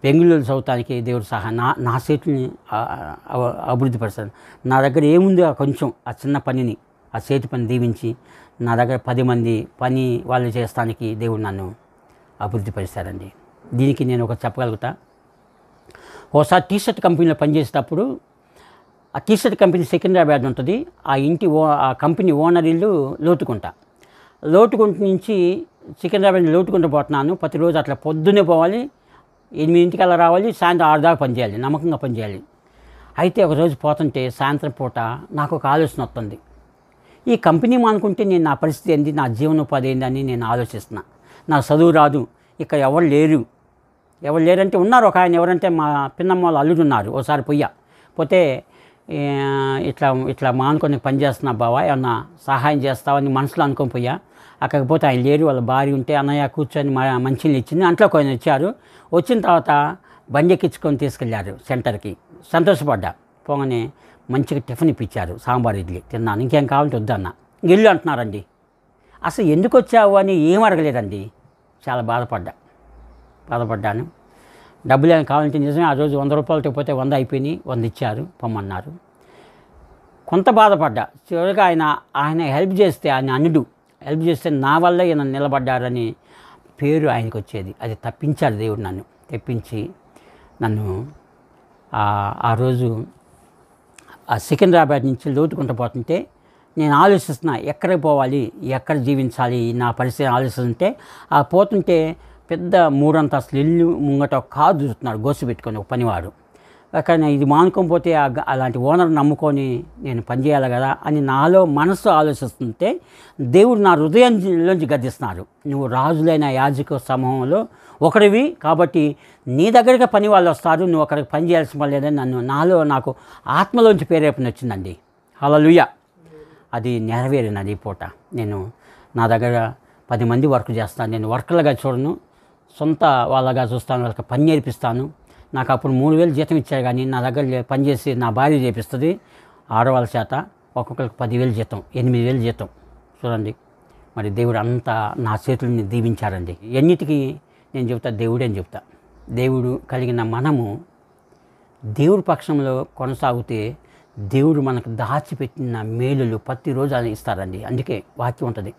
బెంగళూరు చదువుతానికి దేవుడు సహాయం, నా చేతిని అభివృద్ధిపరిచారు. నా దగ్గర ఏముంది కొంచెం ఆ చిన్న పనిని, ఆ చేతి పని దీవించి నా దగ్గర 10 మంది పని వాళ్ళు చేస్తానికి దేవుడు నన్ను అభివృద్ధిపరిచారండి. దీనికి నేను ఒక చెప్పగలుగుతా. ఒకసారి టీషర్ట్ కంపెనీలో పనిచేసేటప్పుడు, ఆ టీషర్ట్ కంపెనీ సికింద్రాబాద్ ఉంటుంది. ఆ కంపెనీ ఓనర్ ఇల్లు లోటుకుంట నుంచి సికింద్రాబాద్ లోటుకుంట పోతున్నాను. ప్రతిరోజు అట్లా పొద్దున్నే పోవాలి, 8 అలా రావాలి, సాయంత్రం 6 దాకా పనిచేయాలి, నమ్మకంగా పనిచేయాలి. అయితే ఒకరోజు పోతుంటే సాయంత్రం పూట నాకు ఒక ఆలోచన వస్తుంది. ఈ కంపెనీ మానుకుంటే నేను నా పరిస్థితి ఏంది, నా జీవనోపాధి ఏందని నేను ఆలోచిస్తున్నా. నాకు చదువు రాదు, ఇక్కడ ఎవరు లేరంటే ఉన్నారు. ఒక ఆయన ఎవరంటే మా పిన్నమ్మ వాళ్ళు అల్లుడు ఉన్నారు. ఒకసారి పోతే ఇట్లా మానుకొని పని చేస్తున్నా బావా, ఏమన్నా సహాయం చేస్తావని మనసులో అనుకొని పోయా. అక్కడికి పోతే ఆయన లేరు, వాళ్ళ భార్య ఉంటే అన్నయ్య కూర్చొని మంచినీళ్ళు ఇచ్చింది. అంట్లో కొన్ని వచ్చారు. వచ్చిన తర్వాత బండి ఎక్కించుకొని తీసుకెళ్ళారు సెంటర్కి. సంతోషపడ్డా. పోగానే మంచిగా టిఫిన్ ఇప్పించారు, సాంబార్ ఇడ్లీ తిన్నాను. ఇంకేం కావాలంటే వద్దన్న. ఇల్లు అంటున్నారండి. అసలు ఎందుకు వచ్చావు అని ఏం అడగలేదండి. చాలా బాధపడ్డాను. డబ్బులు ఏమైనా కావాలంటే నిజమే ఆ రోజు 100 రూపాయలతో పోతే 100 అయిపోయినాయి, 100 ఇచ్చారు, పొమ్మన్నారు. కొంత బాధపడ్డా. చివరిగా ఆయన హెల్ప్ చేస్తే, ఆయన అన్నుడు హెల్ప్ చేస్తే నా వల్ల ఈయన నిలబడ్డారని పేరు ఆయనకు వచ్చేది. అది తప్పించాడు దేవుడు, నన్ను తెప్పించి నన్ను ఆ రోజు ఆ సికింద్రాబాద్ నుంచి లోతుకుంటూ పోతుంటే నేను ఆలోచిస్తున్నా, ఎక్కడికి పోవాలి, ఎక్కడ జీవించాలి, నా పరిస్థితి ఆలోచిస్తుంటే ఆ పోతుంటే పెద్ద 3 అంతస్తుల ఇల్లు ముంగట ఒక కారు చూస్తున్నాడు, గోసు పెట్టుకొని ఒక పనివాడు. కానీ ఇది మానుకోకపోతే అలాంటి ఓనర్ నమ్ముకొని నేను పనిచేయాలి కదా అని నాలో మనసు ఆలోచిస్తుంటే దేవుడు నా హృదయంలోంచి గద్దిస్తున్నారు. నువ్వు రాజులైన యాజక సమూహంలో ఒకరివి కాబట్టి నీ దగ్గరికి పని వాళ్ళు వస్తారు, నువ్వు అక్కడికి పని చేయాల్సిన పని లేదని నాకు ఆత్మలోంచి ప్రేరేపణ వచ్చిందండి. హల్లెలూయా. అది నెరవేరినది ఈ పూట. నేను నా దగ్గర 10 మంది వర్క్ చేస్తాను. నేను వర్కర్లుగా చూడను, సొంత వాళ్ళగా చూస్తాను, వాళ్ళకి పని నేర్పిస్తాను. నాకు అప్పుడు 3,000 జీతం ఇచ్చారు, కానీ నా దగ్గర పనిచేసి నా భార్య చేపిస్తుంది ఆడవాళ్ళ చేత. ఒక్కొక్కరికి 10,000 జీతం, 8,000 జీతం. చూడండి, మరి దేవుడు అంతా నా చేతుల్ని దీవించారండి. ఎన్నిటికీ నేను చెప్తా దేవుడే అని చెప్తా. దేవుడు కలిగిన మనము దేవుడి పక్షంలో కొనసాగితే దేవుడు మనకు దాచిపెట్టిన మేలులు ప్రతిరోజు అది ఇస్తారండి. అందుకే వాక్యం ఉంటుంది,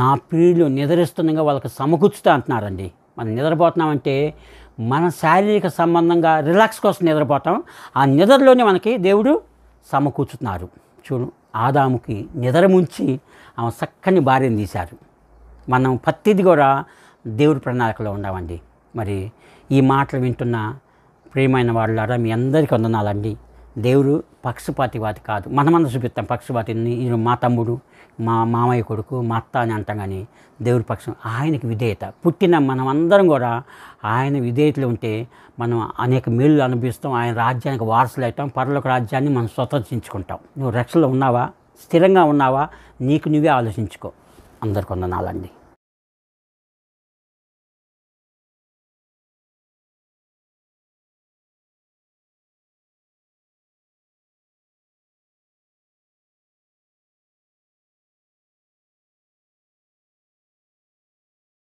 నా ప్రియులు నిద్రిస్తుండగా వాళ్ళకి సమకూర్చుతా అంటున్నారండి. మనం నిద్రపోతున్నామంటే మన శారీరక సంబంధంగా రిలాక్స్ కోసం నిద్రపోతాం, ఆ నిద్రలోనే మనకి దేవుడు సమకూర్చుతున్నారు. చూడు, ఆదాముకి నిద్ర ముంచి ఆమె చక్కని భార్యను తీశారు. మనం ప్రతిది కూడా దేవుడి ప్రణాళికలో ఉండామండి. మరి ఈ మాటలు వింటున్న ప్రియమైన వాళ్ళారా, మీ అందరికీ వందనాలండి. దేవుడు పక్షపాతివాది కాదు. మనమందరం చూపిస్తాం పక్షపాతిని, ఈయన మా తమ్ముడు, మా మామయ్య కొడుకు, మా అత్త అని అంటాం, కానీ దేవుడి పక్షం ఆయనకి విధేయత. పుట్టిన మనం అందరం కూడా ఆయన విధేయతలు ఉంటే మనం అనేక మేళ్ళు అనుభవిస్తాం, ఆయన రాజ్యానికి వారసులు అవుతాం, పరలోక రాజ్యాన్ని మనం స్వతంత్రించుకుంటాం. నువ్వు రక్షణలో ఉన్నావా, స్థిరంగా ఉన్నావా, నీకు నువ్వే ఆలోచించుకో. అందరికీ వందనాలండి.